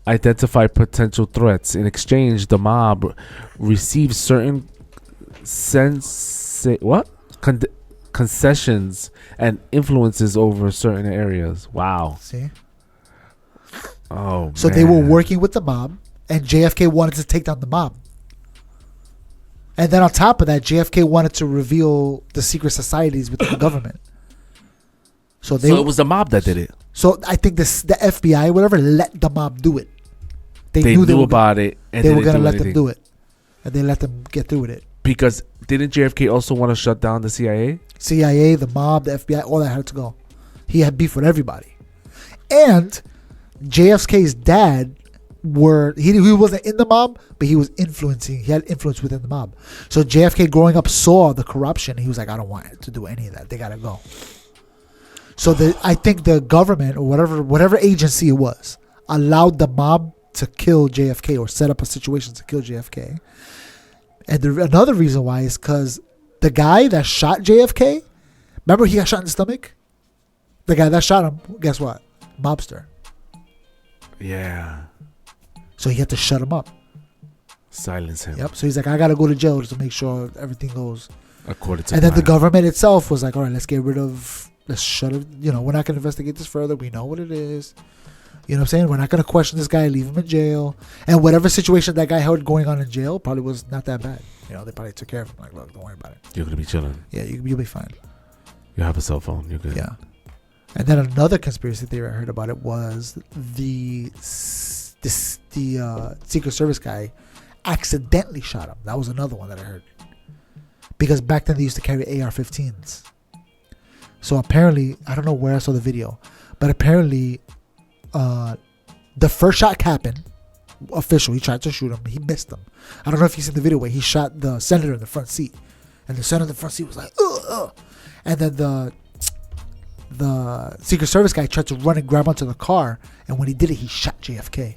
identify potential threats. In exchange, the mob receives certain concessions and influences over certain areas. Wow. see. Oh, So man. they were working with the mob, and JFK wanted to take down the mob. And then on top of that, JFK wanted to reveal the secret societies within the government. So So it was the mob that did it. So I think the FBI, whatever, let the mob do it. They they knew were, about it, and they were didn't gonna do let anything. them do it, and they let them get through with it. Because didn't JFK also want to shut down the CIA? CIA, the mob, the FBI, all that had to go. He had beef with everybody, and JFK's dad he wasn't in the mob, but he was influencing. He had influence within the mob. So JFK, growing up, saw the corruption. He was like, I don't want to do any of that. They gotta go. So I think the government or whatever agency it was allowed the mob to kill JFK or set up a situation to kill JFK. And another reason why is because the guy that shot JFK, remember he got shot in the stomach? The guy that shot him, guess what? Mobster. Yeah. So he had to shut him up. Silence him. Yep. So he's like, I got to go to jail to make sure everything goes. According to And then the plan. government itself was like, all right, let's shut it. We're not going to investigate this further. We know what it is. You know what I'm saying? We're not going to question this guy, leave him in jail. And whatever situation that guy had going on in jail probably was not that bad. They probably took care of him. Like, look, don't worry about it. You're going to be chilling. Yeah, you'll be fine. You have a cell phone. You're good. Yeah. And then another conspiracy theory I heard about it was the Secret Service guy accidentally shot him. That was another one that I heard. Because back then they used to carry AR-15s. So apparently, I don't know where I saw the video, but apparently the first shot happened. Official, he tried to shoot him. He missed him. I don't know if you've seen the video where he shot the senator in the front seat. And the senator in the front seat was like, ugh. And then the Secret Service guy tried to run and grab onto the car. And when he did it, he shot JFK.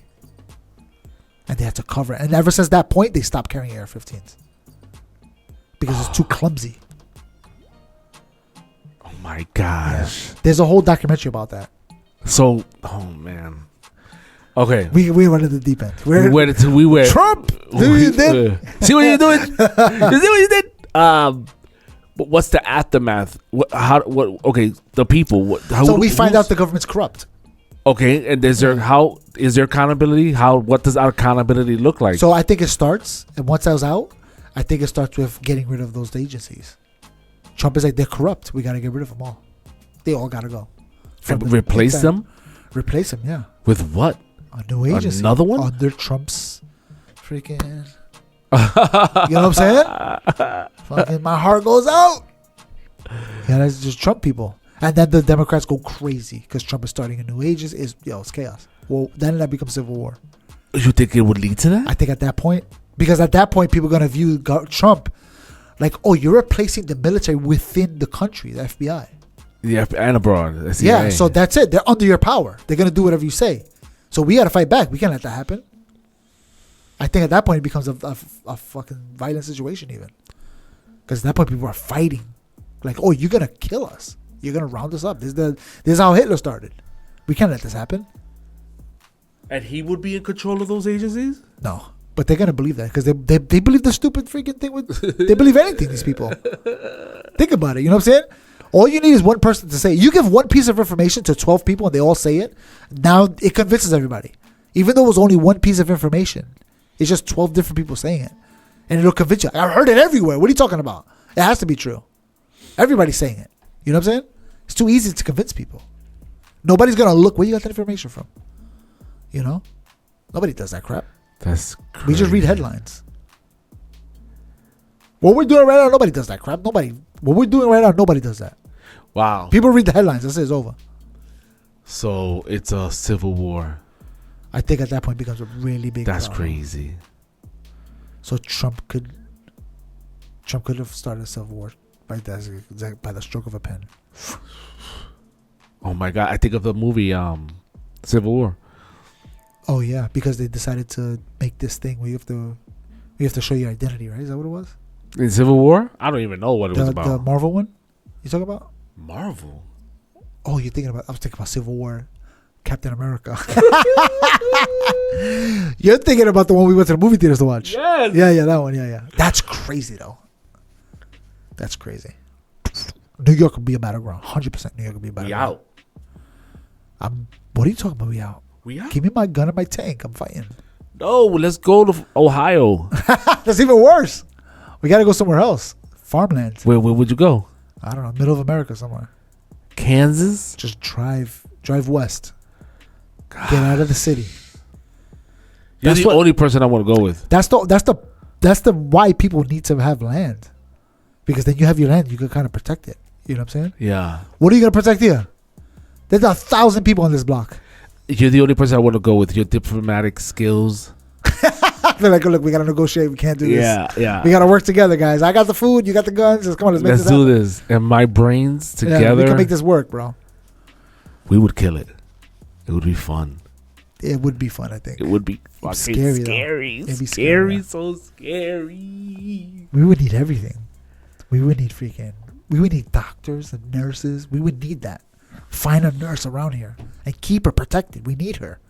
And they had to cover it. And ever since that point, they stopped carrying AR-15s. Because it's too clumsy. my gosh. There's a whole documentary about that. So, oh man. Okay. We went to the deep end. We went. Trump. See what you're doing? You see what you did? But what's the aftermath? Okay, the people. So we find out the government's corrupt. Okay, and is there accountability? What does our accountability look like? So I think it starts, and once I was out, I think it starts with getting rid of those agencies. Trump is like, they're corrupt. We got to get rid of them all. They all got to go. Replace them? Replace them, yeah. With what? A new agency. Another one? Under Trump's freaking... You know what I'm saying? Fucking my heart goes out. Yeah, that's just Trump people. And then the Democrats go crazy because Trump is starting a new agency. It's chaos. Well, then that becomes civil war. You think it would lead to that? I think at that point, because at that point, people are going to view Trump like, oh, you're replacing the military within the country, the FBI. Yeah, and abroad. The CIA. Yeah, so that's it. They're under your power. They're going to do whatever you say. So we got to fight back. We can't let that happen. I think at that point, it becomes a fucking violent situation even. Because at that point, people are fighting. Like, oh, you're going to kill us. You're going to round us up. This is how Hitler started. We can't let this happen. And he would be in control of those agencies? No. But they're going to believe that. Because they believe the stupid freaking thing. They believe anything, these people. Think about it. You know what I'm saying? All you need is one person to say it. You give one piece of information to 12 people and they all say it. Now it convinces everybody. Even though it was only one piece of information. It's just 12 different people saying it. And it'll convince you. I've heard it everywhere. What are you talking about? It has to be true. Everybody's saying it. You know what I'm saying? It's too easy to convince people. Nobody's going to look where you got that information from. You know? Nobody does that crap. That's crazy. We just read headlines. What we're doing right now, nobody does that crap. What we're doing right now, nobody does that. Wow. People read the headlines. That's it. It's over. So it's a civil war. I think at that point it becomes a really big That's problem. crazy. So Trump could have started a civil war by the stroke of a pen. Oh my God. I think of the movie Civil War. Oh yeah, because they decided to make this thing where you have to show your identity, right? Is that what it was? In Civil War? I don't even know what it was about. The Marvel one? You talking about? Marvel? Oh, I was thinking about Civil War, Captain America. You're thinking about the one we went to the movie theaters to watch. Yes. Yeah, that one. Yeah. That's crazy though. That's crazy. New York would be a battleground. 100% New York would be a battleground. We out. What are you talking about? We out. We out? Give me my gun and my tank. I'm fighting. No, let's go to Ohio. That's even worse. We got to go somewhere else. Farmland. Where would you go? I don't know. Middle of America somewhere. Kansas? Just drive west. God. Get out of the city. You're the only person I want to go with. That's the why people need to have land. Because then you have your land, you can kind of protect it. You know what I'm saying? Yeah. What are you going to protect here? There's 1,000 people on this block. You're the only person I want to go with. Your diplomatic skills. They're like, look, we got to negotiate. We can't do this. Yeah. We got to work together, guys. I got the food. You got the guns. Come on, let's do happen. this. And my brains together. Yeah, we can make this work, bro. We would kill it. It would be fun. It would be fun, I think. It would be fucking scary. It'd be scary. So scary. We would need everything. We would need doctors and nurses. We would need that. Find a nurse around here and keep her protected. We need her.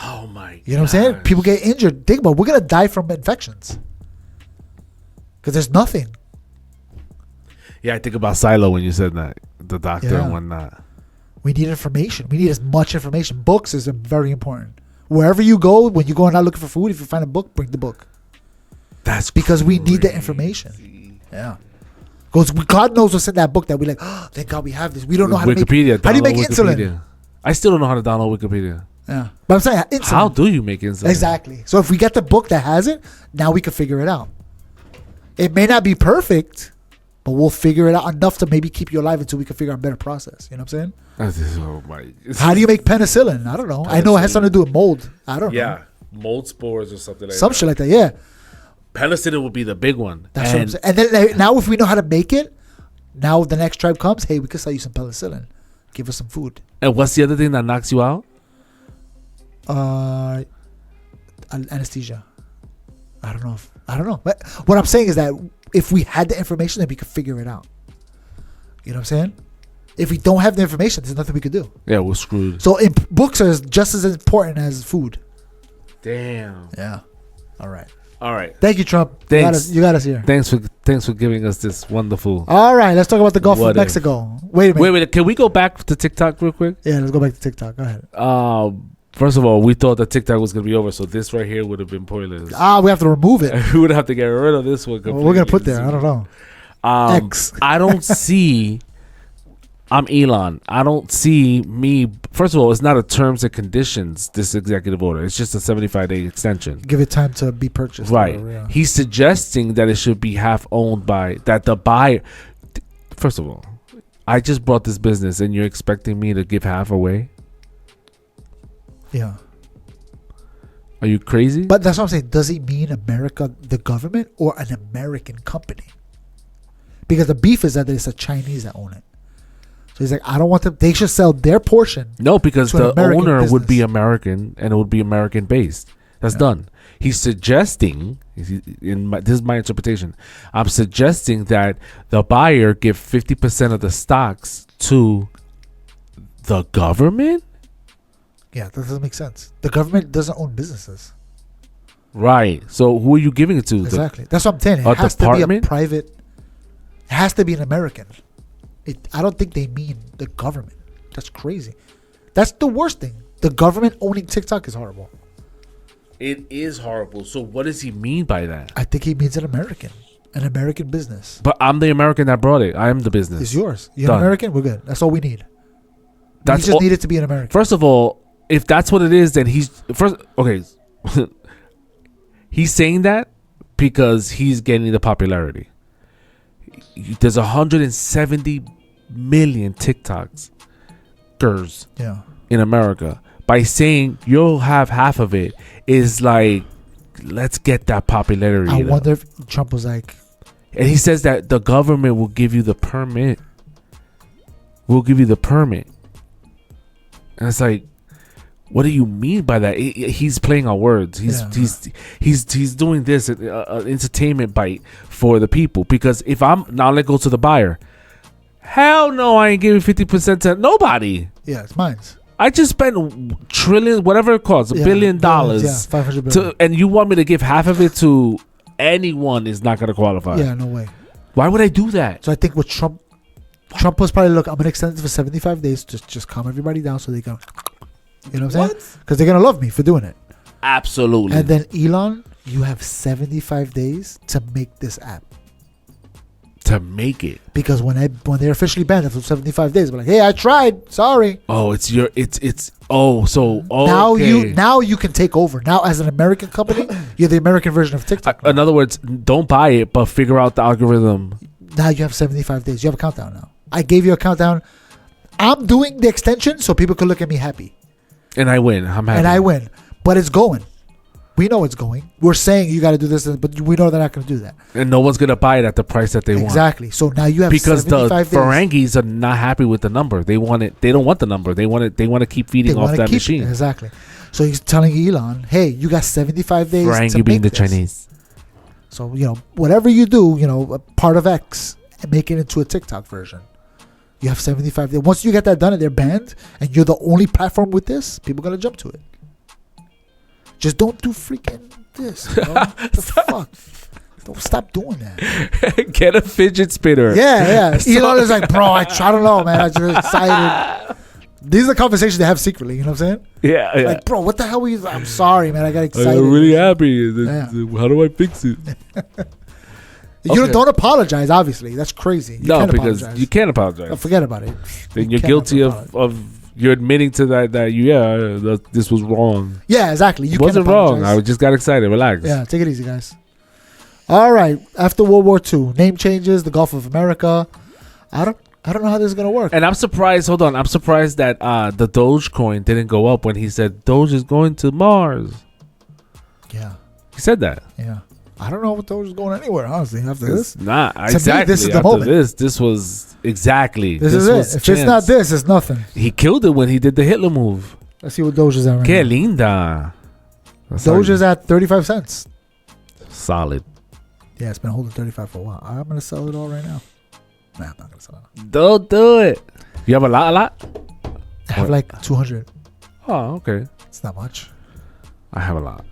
Oh my God. You know what I'm saying? People get injured. Think about it. We're going to die from infections. Because there's nothing. Yeah, I think about Silo when you said that. The doctor and whatnot. We need information. We need as much information. Books is very important. Wherever you go, when you go out looking for food, if you find a book, bring the book. That's because crazy. we need the information. Yeah. Because God knows what's in that book that we like, oh, thank God we have this. We don't know how to make Wikipedia. How do you make insulin? I still don't know how to download Wikipedia. Yeah. But I'm saying insulin. How do you make insulin? Exactly. So if we get the book that has it, now we can figure it out. It may not be perfect, but we'll figure it out enough to maybe keep you alive until we can figure out a better process. You know what I'm saying? How do you make penicillin? I don't know. I know it has something to do with mold. I don't know. Yeah. Mold spores or something like that. Some shit like that, yeah. Penicillin would be the big one. That's what I'm saying. And then now if we know how to make it, now the next tribe comes, hey, we can sell you some penicillin. Give us some food. And what's the other thing that knocks you out? Anesthesia. I don't know. But what I'm saying is that if we had the information, then we could figure it out. You know what I'm saying? If we don't have the information, there's nothing we could do. Yeah, we're screwed. So books are just as important as food. Damn. Yeah. All right. All right. Thank you, Trump. Thanks. You got us here. Thanks for giving us this wonderful. All right. Let's talk about the Gulf What of if? Mexico. Wait a minute. Wait. Can we go back to TikTok real quick? Yeah, let's go back to TikTok. Go ahead. First of all, we thought that TikTok was gonna be over, so this right here would have been pointless. We have to remove it. We would have to get rid of this one. What we're gonna put there. I don't know. X. I don't see. I'm Elon. I don't see me. First of all, it's not a terms and conditions. This executive order. It's just a 75-day extension. Give it time to be purchased. Right. Whatever, yeah. He's suggesting that it should be half owned by that the buyer. First of all, I just brought this business, and you're expecting me to give half away? Yeah. Are you crazy? But that's what I'm saying. Does he mean America, the government, or an American company? Because the beef is that it's the Chinese that own it. So he's like, I don't want them. They should sell their portion. No, because to an the American owner would be business. American, and it would be American based. That's done. He's suggesting, this is my interpretation. I'm suggesting that the buyer give 50% of the stocks to the government. Yeah, that doesn't make sense. The government doesn't own businesses. Right. So who are you giving it to? Exactly. That's what I'm saying. It a has to be a department? private. It has to be an American. I don't think they mean the government. That's crazy. That's the worst thing. The government owning TikTok is horrible. It is horrible. So what does he mean by that? I think he means an American business. But I'm the American that brought it. I am the business. It's yours. You're Done. an American. We're good. That's all we need. That's we just all- need it to be an American. First of all, if that's what it is, then he's first. Okay, he's saying that because he's getting the popularity. There's 170 million TikToks girls Yeah. in America. By saying you'll have half of it is like, let's get that popularity. I up. wonder if Trump was like, And he says that the government will give you the permit. We'll give you the permit. And it's like, what do you mean by that? He's playing on words. He's doing this entertainment bite for the people. Because if let's go to the buyer. Hell no, I ain't giving 50% to nobody. yeah, it's mine. I just spent trillion, whatever it costs, $1 billion. Yeah, 500 billion. And you want me to give half of it to anyone is not going to qualify. Yeah, no way. Why would I do that? So I think with Trump was probably, look, I'm going to extend it for 75 days. Just calm everybody down so they can, you know what I'm saying? Because they're going to love me for doing it. Absolutely. And then Elon, you have 75 days to make this app. To make it. Because when they're officially banned after 75 days, we're like, hey, I tried. Sorry. Oh, so Now you can take over. Now as an American company, you're the American version of TikTok. in other words, don't buy it, but figure out the algorithm. Now you have 75 days. You have a countdown now. I gave you a countdown. I'm doing the extension so people can look at me happy. And I win. I'm happy. And I win. But it's going. We know it's going. We're saying you got to do this, but we know they're not going to do that. And no one's going to buy it at the price that they want. Exactly. So now you have Because the 75 days. Ferengis are not happy with the number. They want it. They don't want the number. They want it. They want to keep feeding off wanna that keep machine. it. Exactly. So he's telling Elon, hey, you got 75 days to Ferengi being make the this. Chinese. So, whatever you do, a part of X, and make it into a TikTok version. You have 75 days. Once you get that done and they're banned, and you're the only platform with this, people are going to jump to it. Just don't do freaking this, bro. What the fuck? Don't stop doing that. Get a fidget spinner. Yeah. Elon is like, bro, I don't know, man. I'm just excited. These are the conversations they have secretly. You know what I'm saying? Yeah. Like, bro, what the hell were you? I'm sorry, man. I got excited. I'm really happy. Yeah. How do I fix it? You don't apologize, obviously. That's crazy. You No, can't because apologize. you can't apologize. Oh, forget about it. Then You you're cannot guilty apologize. of you're admitting to that this was wrong. Yeah, exactly. You It wasn't can't wrong. apologize. I just got excited. Relax. Yeah, take it easy, guys. All right. After World War II, name changes, the Gulf of America. I don't know how this is gonna work. And I'm surprised. Hold on. I'm surprised that the Dogecoin didn't go up when he said Doge is going to Mars. Yeah. He said that. Yeah. I don't know if Doge is going anywhere, honestly, after this. It's not me, exactly. this is the After moment. this was exactly. This is was it. If it's not chance. this, it's nothing. He killed it when he did the Hitler move. Let's see what Doge is at right Que now. linda. That's Doge like is at 35 cents. solid. Yeah, it's been holding 35 for a while. I'm going to sell it all right now. Nah, I'm not gonna sell it. Don't do it. You have a lot? I have like 200. Oh, okay. It's not much. I have a lot.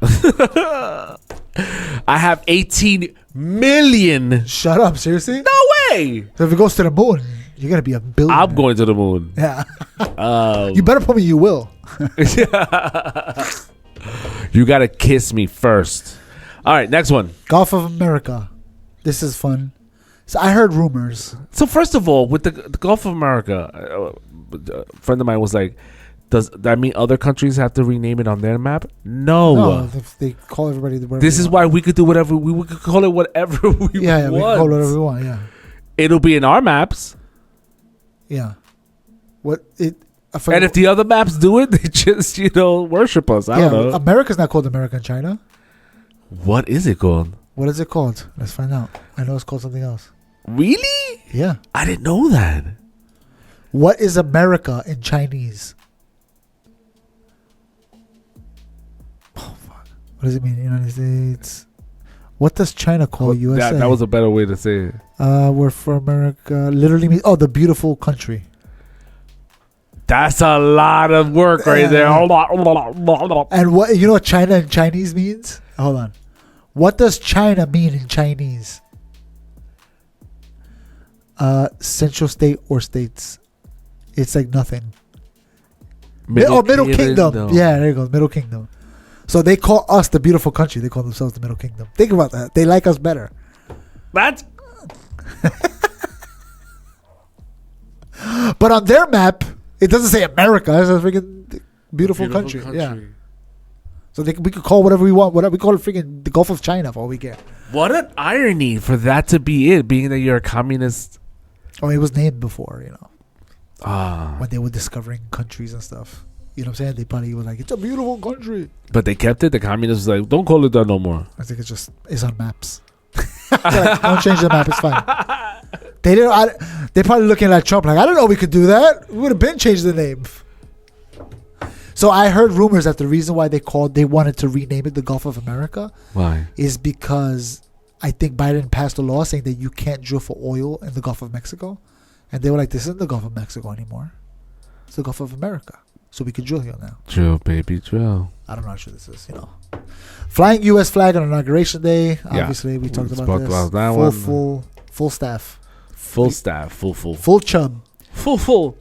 I have 18 million. Shut up, seriously? No way. So if it goes to the moon, you're gonna be a billionaire. I'm going to the moon. Yeah. You better put me. You will. You gotta kiss me first. All right, next one. Gulf of America. This is fun. So I heard rumors. So first of all, with the Gulf of America, a friend of mine was like, "Does that mean other countries have to rename it on their map?" No. No, if they call everybody. This is why we could do whatever we could call it whatever we want. Yeah, we can call it whatever we want. Yeah. It'll be in our maps. Yeah. What it? And if the other maps do it, they just, worship us. I don't know. America's not called America and China. What is it called? What is it called? Let's find out. I know it's called something else. Really? Yeah. I didn't know that. What is America in Chinese? Oh, fuck. What does it mean? United States. What does China call USA? That was a better way to say it. We're for America. Literally means, the beautiful country. That's a lot of work right there. Hold on. And what you know what China in Chinese means? Hold on. What does China mean in Chinese? Central state or states. It's like nothing. Middle Kingdom. No. Yeah, there you go. Middle Kingdom. So they call us the beautiful country. They call themselves the Middle Kingdom. Think about that. They like us better. That's But on their map, it doesn't say America. It's a freaking beautiful country. Yeah. So we could call whatever we want. Whatever we call it, freaking the Gulf of China for all we care. what an irony for that to be it, being that you're a communist. Oh, it was named before, Ah, when they were discovering countries and stuff. You know what I'm saying? They probably were like, it's a beautiful country. but they kept it. The communists was like, don't call it that no more. I think it's on maps. Like, don't change the map. It's fine. They didn't. They're probably looking at Trump like, I don't know we could do that. We would have been changed the name. So I heard rumors that the reason why they wanted to rename it the Gulf of America Why? is because I think Biden passed a law saying that you can't drill for oil in the Gulf of Mexico. And they were like, this isn't the Gulf of Mexico anymore. It's the Gulf of America. So we can drill here now. Drill, baby, drill. I don't know how true this is, Flying U.S. flag on Inauguration Day. Obviously, we talked about this. That full staff. Full staff. Full. Full chub. Full.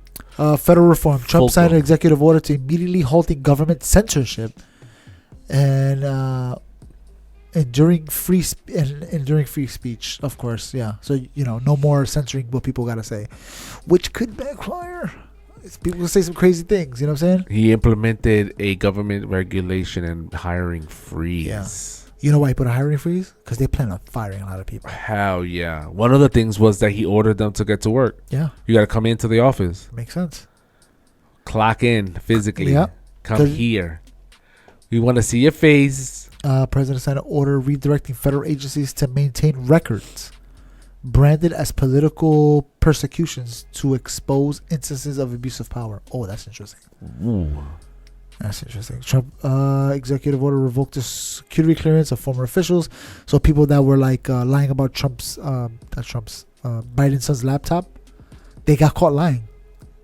Federal reform. Trump Full signed an blown. executive order to immediately halting government censorship and during free speech, of course. Yeah. So no more censoring what people gotta say, which could backfire. People will say some crazy things. You know what I'm saying? He implemented a government regulation and hiring freeze. Yeah. You know why he put a hiring freeze? Because they plan on firing a lot of people. Hell yeah. One of the things was that he ordered them to get to work. Yeah. You got to come into the office. Makes sense. Clock in physically. Yeah. Come here. We want to see your face. President signed an order redirecting federal agencies to maintain records branded as political persecutions to expose instances of abuse of power. Oh, that's interesting. Ooh. That's interesting. Trump executive order revoked the security clearance of former officials. So people that were like lying about Biden's son's laptop, they got caught lying.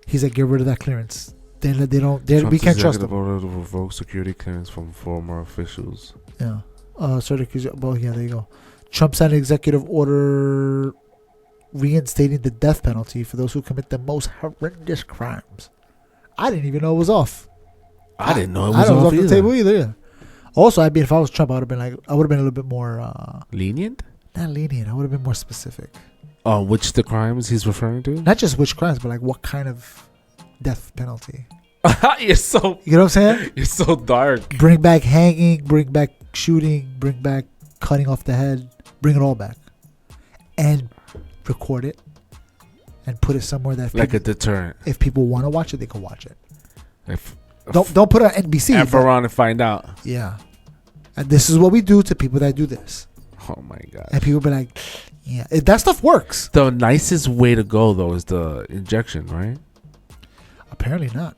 He's like, get rid of that clearance. We can't trust them. Order to revoke security clearance from former officials. Yeah. Well, yeah, there you go. Trump signed an executive order reinstating the death penalty for those who commit the most horrendous crimes. I didn't even know it was off. I didn't know it I was don't know off the either. table either. Yeah. Also, if I was Trump, I would have been a little bit more Lenient? not lenient. I would have been more specific. Which the crimes he's referring to? Not just which crimes, but like what kind of death penalty. You're so You know what I'm saying? you're so dark. Bring back hanging, bring back shooting, bring back cutting off the head, bring it all back, and record it and put it somewhere that Like a deterrent. if people want to watch it, they can watch it. If Don't put it on NBC. F but- around and find out. Yeah, and this is what we do to people that do this, Oh my god. and people be like, "Yeah, that stuff works." The nicest way to go though is the injection, right? Apparently not.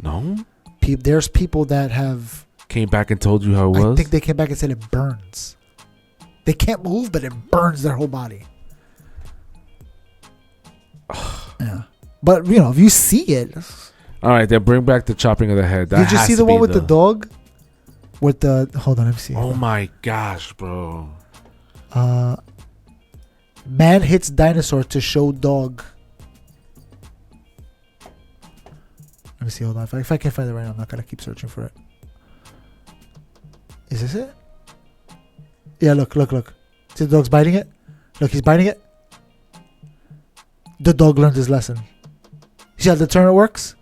No? There's people that have. Came back and told you how it I was? think they came back and said it burns. They can't move, but it burns their whole body. But if you see it, All right, then bring back the chopping of the head. That did you has see to the one be with the dog? With the hold on, let me see. Oh my gosh, bro! Man hits dinosaur to show dog. Let me see. Hold on. If I can't find it right now, I'm not gonna keep searching for it. Is this it? Yeah. Look. See the dog's biting it. Look, he's biting it. The dog learned his lesson. See how the deterrent works?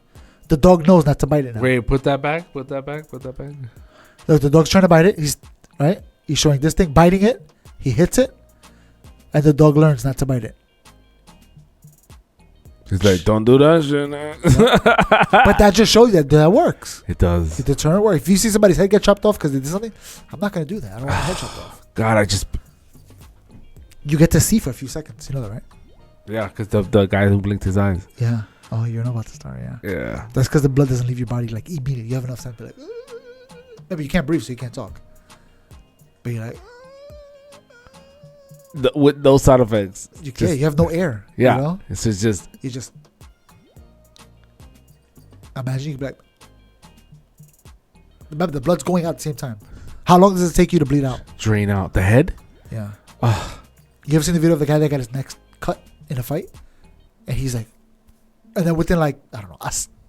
The dog knows not to bite it now. Wait, put that back. Put that back. Look, the dog's trying to bite it. He's showing this thing, biting it. He hits it, and the dog learns not to bite it. He's like, don't do that shit. But that just shows you that works. It does. The deterrent works. If you see somebody's head get chopped off because they did something, I'm not gonna do that. I don't want my head chopped off. God, You get to see for a few seconds. You know that, right? yeah, because the guy who blinked his eyes. Yeah. Oh, you know about the story, yeah. Yeah. That's because the blood doesn't leave your body like immediately. You have enough time to like. Maybe you can't breathe, so you can't talk. But you're like, With those side effects. you can't. You have no air. Yeah. You know? It's just. You just imagine you can be like. Remember, the blood's going out at the same time. How long does it take you to bleed out? Drain out the head. Yeah. You ever seen the video of the guy that got his neck cut in a fight? And he's like, and then within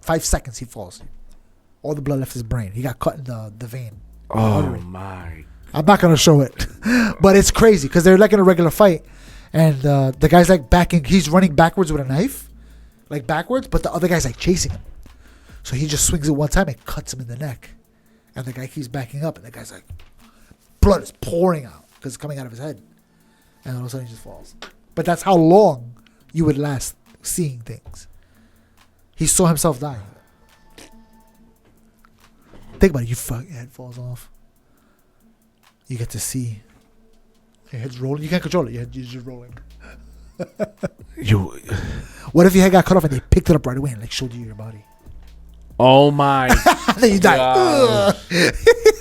5 seconds he falls. All the blood left his brain. He got cut in the vein. Oh my! I'm not gonna show it, but it's crazy because they're like in a regular fight, and the guy's like backing. He's running backwards with a knife, like backwards, but the other guy's like chasing him. So he just swings it one time and cuts him in the neck, and the guy keeps backing up, and the guy's like, blood is pouring out because it's coming out of his head, and all of a sudden he just falls. But that's how long you would last seeing things. He saw himself die. Think about it. Your head falls off. You get to see. Your head's rolling. You can't control it. You're just rolling. What if your head got cut off and they picked it up right away and showed you your body? Oh my! Then you die.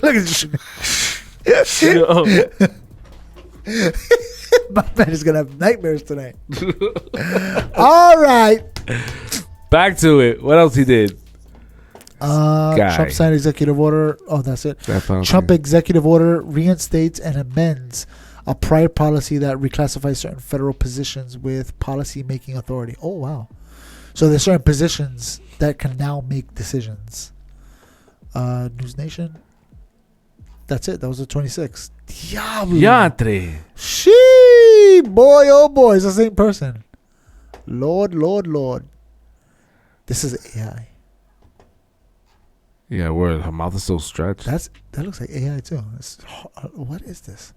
Look at you. My man is gonna have nightmares tonight. All right. Back to it. What else he did? Trump signed executive order. Oh, that's it. Definitely. Trump executive order reinstates and amends a prior policy that reclassifies certain federal positions with policy-making authority. Oh, wow. So there's certain positions that can now make decisions. News Nation. That's it. That was the 26th. Diablo. Yantre. Shee, boy, oh boy, it's the same person. Lord. This is AI. Yeah, word. Her mouth is so stretched. That looks like AI too. What is this?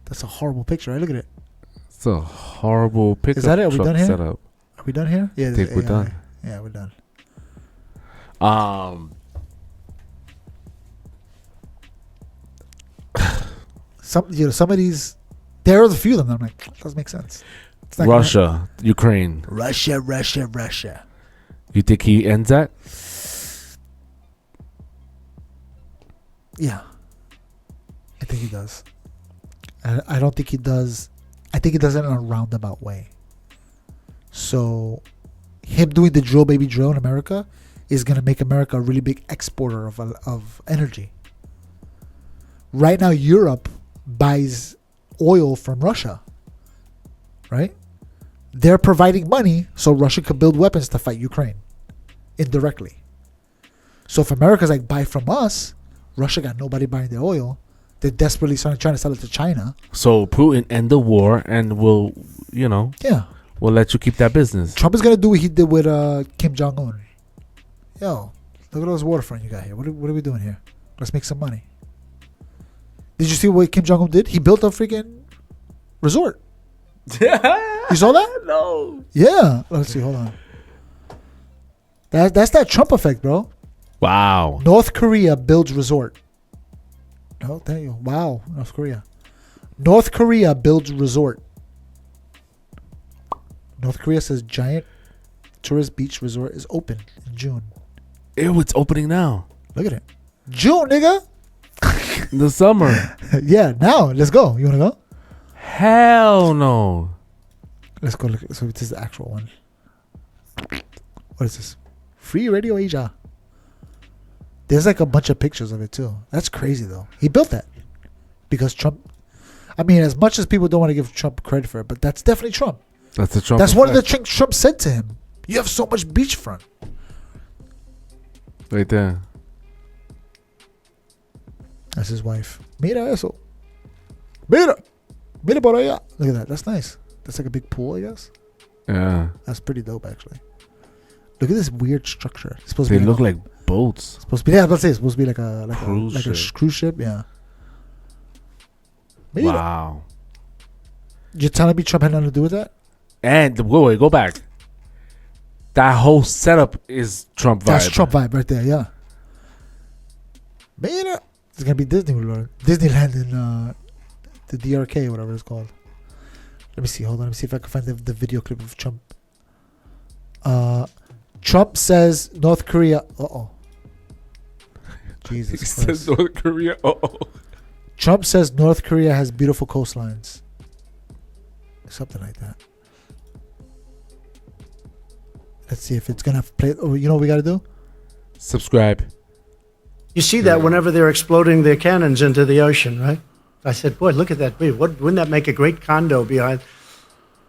That's a horrible picture. Right? Look at it. It's a horrible pickup Is that it? Are we truck done here? setup. Are we done here? Yeah, I think we're done. Yeah, we're done. Some of these, there are a few of them. I'm like, doesn't make sense. It's not Russia, Ukraine. Russia. You think he ends that? Yeah, I think he does. I don't think he does. I think he does it in a roundabout way. So, him doing the drill baby drill in America is going to make America a really big exporter of energy. Right now, Europe buys oil from Russia. Right? They're providing money so Russia could build weapons to fight Ukraine indirectly. So if America's like, buy from us, Russia got nobody buying their oil. They're desperately trying to sell it to China. So Putin end the war and we'll let you keep that business. Trump is going to do what he did with Kim Jong-un. Yo, look at all this waterfront you got here. What are we doing here? Let's make some money. Did you see what Kim Jong-un did? He built a freaking resort. You saw that? No. Yeah. Let's see. Hold on. That's that Trump effect, bro. Wow. North Korea builds resort. Oh, there you go. Wow. North Korea. North Korea builds resort. North Korea says giant tourist beach resort is open in June. Ew, it's opening now. Look at it. June, nigga. The summer. Yeah, now. Let's go. You want to go? Hell no. Let's go look. So this is the actual one. What is this? Free Radio Asia. There's like a bunch of pictures of it too. That's crazy though. He built that because Trump. I mean, as much as people don't want to give Trump credit for it, but that's definitely Trump. That's the Trump. That's one of the effect. things Trump said to him. You have so much beachfront. Right there. That's his wife. Mira eso. Mira. Mira por allá. Look at that. That's nice. That's like a big pool, I guess. Yeah. That's pretty dope, actually. Look at this weird structure. It's supposed They to be look like, like boats. supposed to be. Yeah, I was about to say it's supposed to be like a Cruise ship. cruise ship. Yeah. Mira. Wow. You're telling me Trump had nothing to do with that? And go back. That whole setup is Trump vibe. That's Trump vibe right there. Yeah. Mira. It's gonna be Disneyland in the DRK, whatever it's called. Let me see. Hold on. Let me see if I can find the video clip of Trump. Trump says North Korea. Jesus He Christ. says North Korea. Trump says North Korea has beautiful coastlines. Something like that. Let's see if it's gonna play. Oh, you know what we gotta do? Subscribe. You see that whenever they're exploding their cannons into the ocean, right? I said, boy, look at that. Wouldn't that make a great condo behind?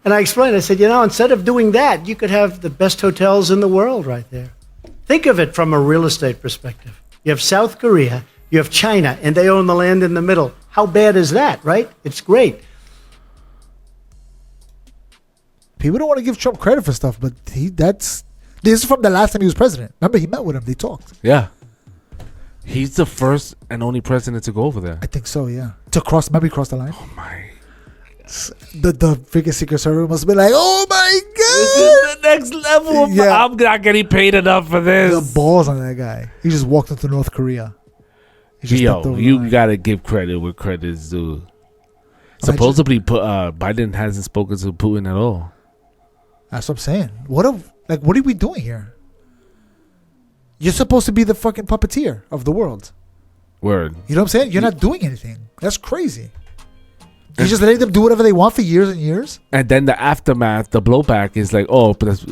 And I explained, I said, instead of doing that, you could have the best hotels in the world right there. Think of it from a real estate perspective. You have South Korea, you have China, and they own the land in the middle. How bad is that, right? It's great. People don't want to give Trump credit for stuff, but this is from the last time he was president. Remember, he met with him. They talked. Yeah. He's the first and only president to go over there. I think so. Yeah. Maybe cross the line. Oh my. The freaking Secret Service must be like, oh my This god. is the next level. Yeah. I'm not getting paid enough for this. The balls on that guy. He just walked into North Korea. He just stepped Yo, over the you line. gotta give credit where credit's due. Supposedly, Biden hasn't spoken to Putin at all. That's what I'm saying. What are we doing here? You're supposed to be the fucking puppeteer of the world. Word. You know what I'm saying? You're not doing anything. That's crazy. You're just letting them do whatever they want for years and years. And then the aftermath, the blowback is like, oh, but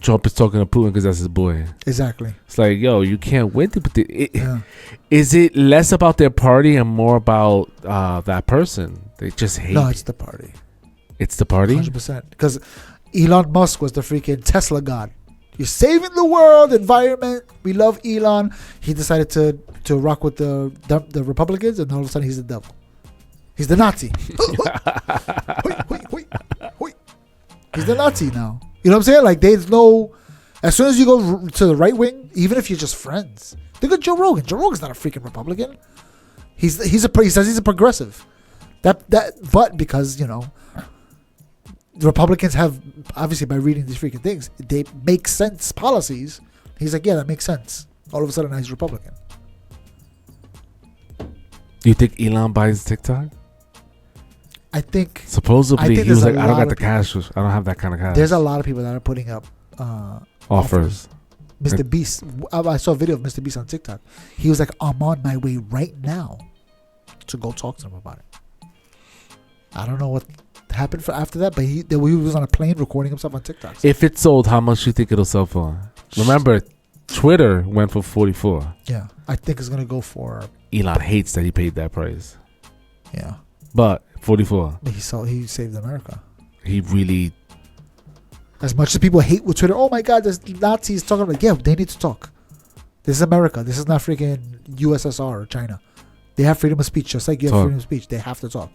Trump is talking to Putin because that's his boy. Exactly. It's like, yo, you can't win. Yeah. Is it less about their party and more about that person? They just hate. No, it's the party. It's the party? 100%. Because Elon Musk was the freaking Tesla god. You're saving the world, environment. We love Elon. He decided to rock with the Republicans, and all of a sudden he's the devil. He's the Nazi. He's the Nazi now. You know what I'm saying? Like, there's no... As soon as you go to the right wing, even if you're just friends. Look at Joe Rogan. Joe Rogan's not a freaking Republican. He says he's a progressive. But because, the Republicans have, obviously by reading these freaking things, they make sense policies. He's like, yeah, that makes sense. All of a sudden now he's Republican. You think Elon buys TikTok? I think Supposedly, he there's was like, a I don't lot got of the cash. I don't have that kind of cash. there's a lot of people that are putting up offers. Mr. Beast. I saw a video of Mr. Beast on TikTok. He was like, I'm on my way right now to go talk to them about it. I don't know what happened after that, but he was on a plane recording himself on TikTok. If it's sold, how much do you think it'll sell for? Remember, Twitter went for 44. Yeah, I think it's gonna go for Elon hates that he paid that price. yeah. But 44. But he saved America. He really... As much as people hate with Twitter, oh my God, there's Nazis talking about. Yeah, they need to talk. This is America. This is not freaking USSR or China. They have freedom of speech, just like you have freedom of speech. They have to talk.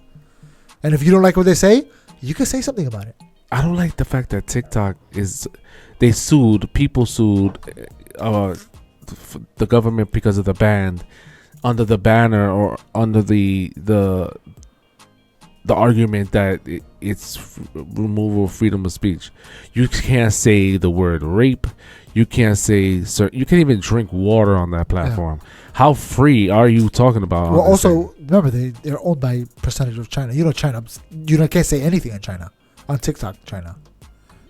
And if you don't like what they say, you can say something about it. I don't like the fact that TikTok is... People sued the government because of the ban, under the banner or under the argument that it's removal of freedom of speech. You can't say the word rape. You can't say... You can't even drink water on that platform. Yeah. How free are you talking about? Well, also, remember, they're owned by percentage of China. China, can't say anything in China. On TikTok, China.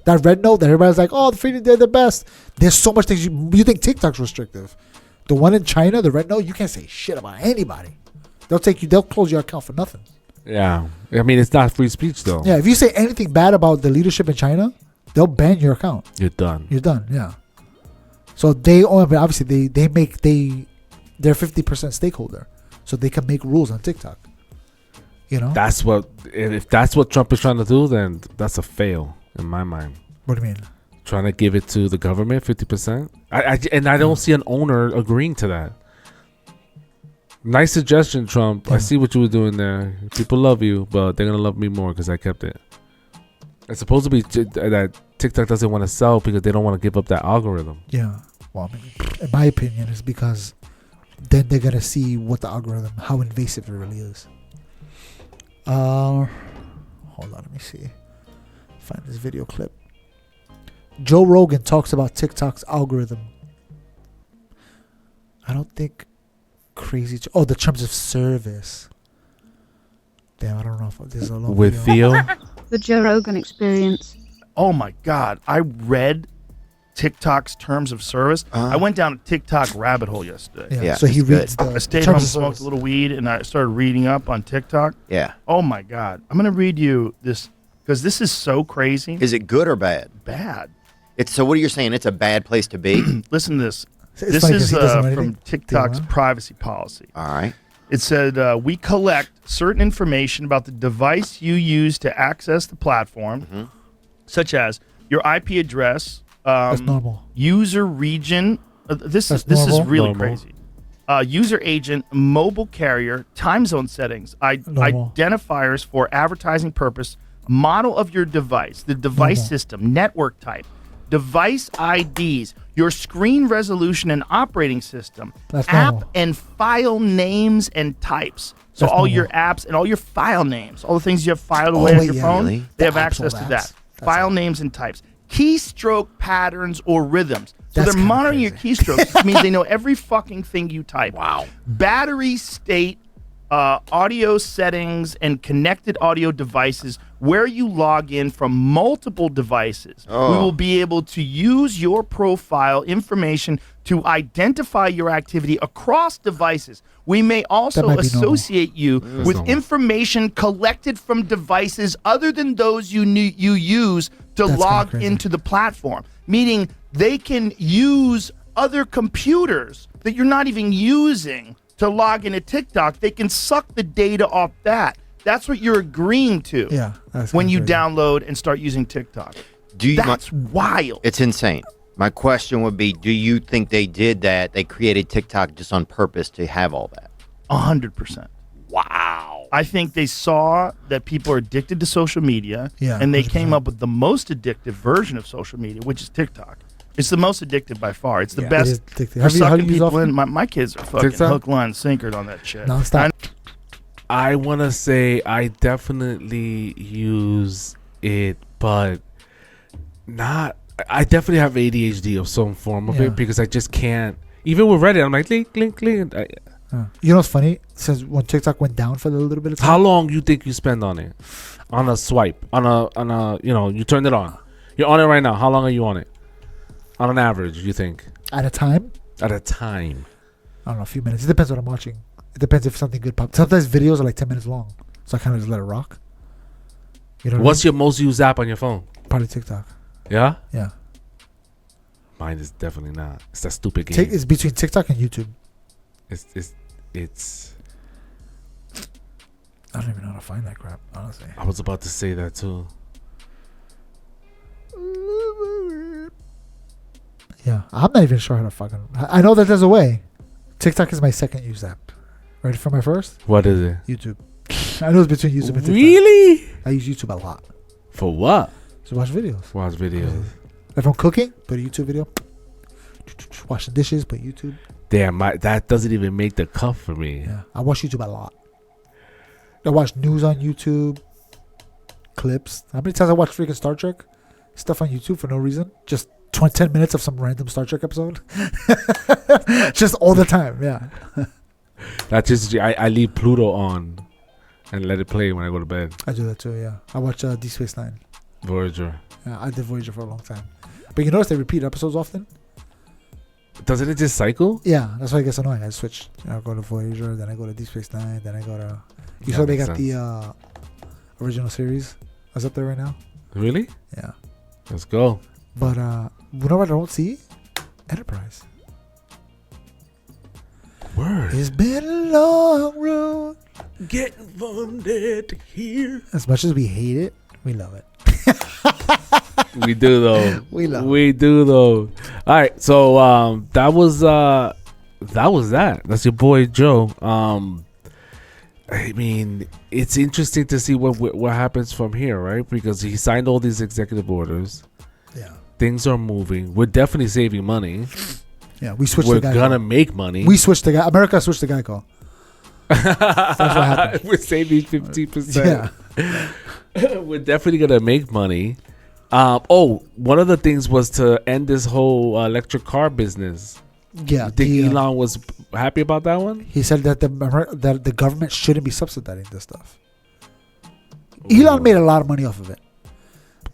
That red note that everybody's like, oh, they're the best. There's so much things. You think TikTok's restrictive. The one in China, the red note, you can't say shit about anybody. They'll close your account for nothing. Yeah. I mean, it's not free speech, though. Yeah, if you say anything bad about the leadership in China, they'll ban your account. You're done. You're done. Yeah. So they obviously they're 50% stakeholder, so they can make rules on TikTok. You know. That's what. If that's what Trump is trying to do, then that's a fail in my mind. What do you mean? Trying to give it to the government 50%. I don't see an owner agreeing to that. Nice suggestion, Trump. I see what you were doing there. People love you, but they're gonna love me more because I kept it. It's supposed to be that TikTok doesn't want to sell because they don't want to give up that algorithm. Yeah. Well, I mean, in my opinion, it's because then they're gonna see what the algorithm, how invasive it really is. Hold on, let me see. Find this video clip. Joe Rogan talks about TikTok's algorithm. I don't think crazy. The terms of service. Damn, I don't know if this is a long With video. Theo, The Joe Rogan Experience. Oh my God. I read TikTok's terms of service. I went down a TikTok rabbit hole yesterday. Yeah. So he it's reads good. the I stayed terms home, of smoked service. a little weed, and I started reading up on TikTok. Yeah. Oh my God. I'm going to read you this because this is so crazy. Is it good or bad? Bad. So what are you saying? It's a bad place to be? Listen to this. It's This funny 'cause is he doesn't know from anything. TikTok's Theo, huh? privacy policy. All right. It said, we collect certain information about the device you use to access the platform, Mm-hmm. such as your IP address, That's normal. user region. This That's is normal. really Normal. crazy. User agent, mobile carrier, time zone settings, Normal. identifiers for advertising purpose, model of your device, the device Normal. system, network type, device IDs, your screen resolution and operating system, That's app normal. and file names and types. So That's all your normal. apps and all your file names, all the things you have filed away on wait, your yeah. phone, Really? they The have apps, access all to the that. apps. That's File all. names and types. Keystroke patterns or rhythms. So That's they're kinda monitoring your crazy. keystrokes. Which means they know every fucking thing you type. Wow. Battery state, audio settings, and connected audio devices where you log in from multiple devices. We Oh. will be able to use your profile information to identify your activity across devices. We may also might be normal. associate you with normal. information collected from devices other than those you use to That's log kinda crazy. into the platform, meaning they can use other computers that you're not even using to log into TikTok. They can suck the data off that. That's what you're agreeing to Yeah. That's when kinda you crazy. download and start using TikTok. Do you? That's wild. It's insane. My question would be: do you think they did that? They created TikTok just on purpose to have all that? 100%. Wow. I think they saw that people are addicted to social media, Yeah, and they 100%. came up with the most addictive version of social media, which is TikTok. It's the most addictive by far. It's the It is best addictive. for Have you sucking used people often? in. My kids are fucking TikTok? hook, line, sinkered on that shit. Nonstop. I want to say I definitely use it, but not. I definitely have ADHD of some form of Yeah. it because I just can't. Even with Reddit, I'm like, link, link, link. You know what's funny? Since when TikTok went down for a little bit of time, How long you think you spend on it? On a swipe, on a, you turned it on. You're on it right now. How long are you on it? On an average, you think? at a time, At a time. I don't know, a few minutes. It depends what I'm watching. It depends if something good pops. Sometimes videos are like 10 minutes long, so I kind of just let it rock. You know what What's your most used app on your phone? Probably TikTok. Yeah? Yeah. Mine is definitely not. It's that stupid game. It's between TikTok and YouTube. It's. I don't even know how to find that crap, honestly. I was about to say that too. Yeah, I'm not even sure how to fucking. I know that there's a way. TikTok is my second used app. Ready for my first? What is it? YouTube. I know it's between YouTube and TikTok. Really? I use YouTube a lot For what? to watch videos. Watch videos. If I'm cooking, put a YouTube video. Washing dishes, put YouTube. Damn, that doesn't even make the cut for me. Yeah, I watch YouTube a lot. I watch news on YouTube, clips. How many times I watch freaking Star Trek stuff on YouTube for no reason? Just 10 minutes of some random Star Trek episode. Just all the time, yeah. That's just I leave Pluto on and let it play when I go to bed. I do that too, yeah. I watch Deep Space Nine. Voyager. Yeah, I did Voyager for a long time. But you notice they repeat episodes often? Doesn't it just cycle? Yeah, that's why it gets annoying. I switch. I go to Voyager, then I go to Deep Space Nine, then I go to... You That saw they makes got sense. the original series. That's up there right now. Really? Yeah. Let's go. But you know what I don't see? Enterprise. Word. It's been a long road. Getting funded here. As much as we hate it, we love it. We do though. We love We do though. All right. So that was that. That's your boy Joe. I mean, it's interesting to see what happens from here, right? Because he signed all these executive orders. Yeah. Things are moving. We're definitely saving money. Yeah, we switched We're the guy. gonna make money. We switched the guy. America switched the guy call. That's what happened. We're saving 50%. Yeah. We're definitely gonna make money. One of the things was to end this whole electric car business. Yeah. You think Elon was happy about that one? He said that the government shouldn't be subsidizing this stuff. Elon made a lot of money off of it.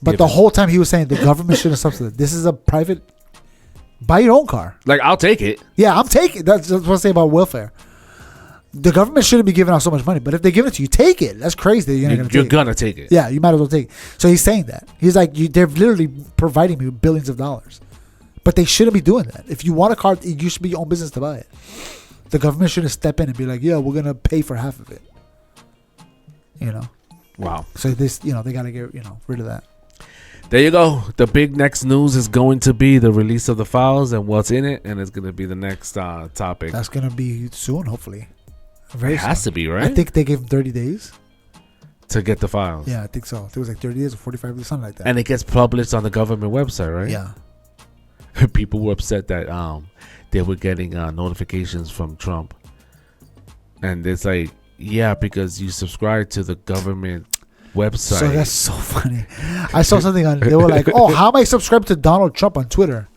But the whole time he was saying the government shouldn't subsidize. This is a private. Buy your own car. Like, I'll take it. Yeah, I'm taking. That's what I say about welfare. The government shouldn't be giving out so much money, but if they give it to you, take it. That's crazy. That You're gonna take it. Yeah, you might as well take it. So he's saying that. He's like, they're literally providing me with billions of dollars. But they shouldn't be doing that. If you want a car, you should be your own business to buy it. The government shouldn't step in and be like, yeah, we're going to pay for half of it. You know? Wow. So this, they got to get, rid of that. There you go. The big next news is going to be the release of the files and what's in it, and it's going to be the next topic. That's going to be soon, hopefully. It has to be, right? I think they gave him 30 days. To get the files. Yeah, I think so. I think it was like 30 days or 45 days, something like that. And it gets published on the government website, right? Yeah. People were upset that they were getting notifications from Trump. And it's like, yeah, because you subscribe to the government website. So that's so funny. I saw something on. They were like, "Oh, how am I subscribed to Donald Trump on Twitter?"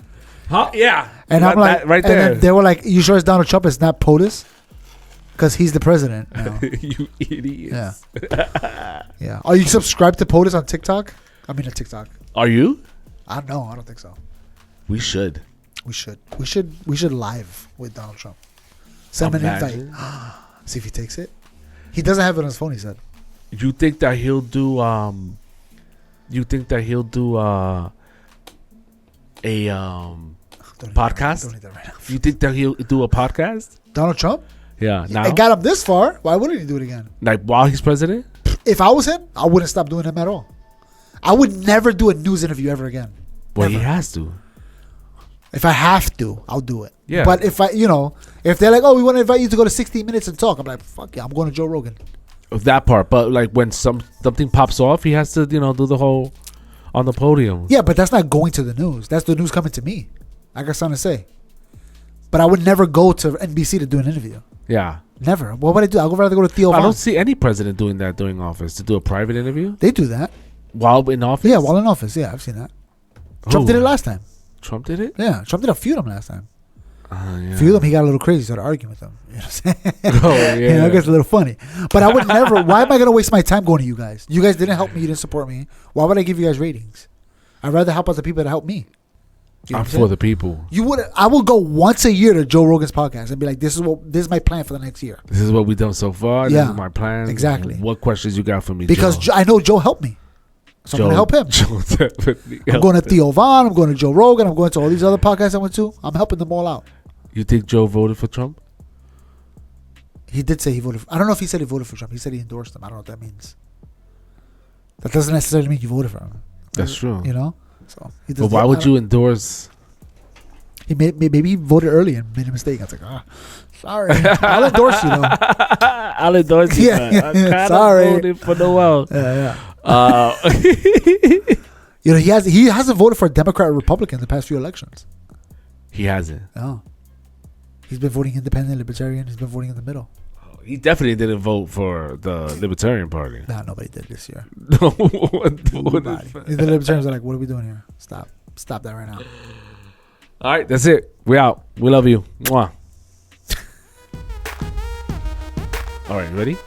Huh? Yeah. And I'm like, right there. And then they were like, "You sure it's Donald Trump? It's not POTUS, because he's the president." Now. You idiots. Yeah. Yeah. Are you subscribed to POTUS on TikTok? I mean, on TikTok. Are you? I don't know. I don't think so. We should. We should live with Donald Trump. Send him an invite. See if he takes it. He doesn't have it on his phone. He said. You think that he'll do? You think that he'll do a podcast? Don't need that right now. You think that he'll do a podcast? Donald Trump? Yeah. Now, It got him this far. Why wouldn't he do it again? like while he's president? If I was him, I wouldn't stop doing him at all. I would never do a news interview ever again. Well, he Never. has to. If I have to, I'll do it. Yeah. But if if they're like, oh, we want to invite you to go to 60 Minutes and talk, I'm like, fuck yeah, I'm going to Joe Rogan. Of that part, but like when something pops off, he has to do the whole on the podium. Yeah, but that's not going to the news. That's the news coming to me. I got something to say. But I would never go to NBC to do an interview. Yeah. Never. What would I do? I would rather go to Theo I Von. don't see any president doing that during office to do a private interview They do that. while in office. Yeah, while in office. Yeah, I've seen that. Trump did it last time. Trump did it. Yeah, Trump did a feud him last time. Yeah. Feud him, he got a little crazy, started arguing with him. You know what I'm saying? Oh yeah. It gets a little funny. But I would never. Why am I going to waste my time going to you guys? You guys didn't help me. You didn't support me. Why would I give you guys ratings? I'd rather help out the people that help me. You know I'm what for saying? the people. You would. I will go once a year to Joe Rogan's podcast and be like, "This is my plan for the next year." This is what we've done so far. Yeah. This is my plan. Exactly. What questions you got for me? Because Joe? I know Joe helped me, so I'm going to help him. Joe definitely I'm helped going to him. Theo Von. I'm going to Joe Rogan. I'm going to all these other podcasts I went to. I'm helping them all out. You think Joe voted for Trump? He did say he voted. I don't know if he said he voted for Trump. He said he endorsed him. I don't know what that means. That doesn't necessarily mean you voted for him. That's true. You know. So he But why would you endorse? He maybe he voted early and made a mistake. I was like, sorry. I'll endorse you though. I'll endorse you. Yeah, but I kinda sorry. voted for Noel. Yeah. Yeah. He hasn't voted for a Democrat or Republican in the past few elections. He hasn't. No. He's been voting independent, libertarian. He's been voting in the middle. He definitely didn't vote for the Libertarian Party. Nah, nobody did this year. Nobody. The libertarians are like, what are we doing here? Stop that right now. All right, that's it. We out. We love you. Mwah. All right, ready?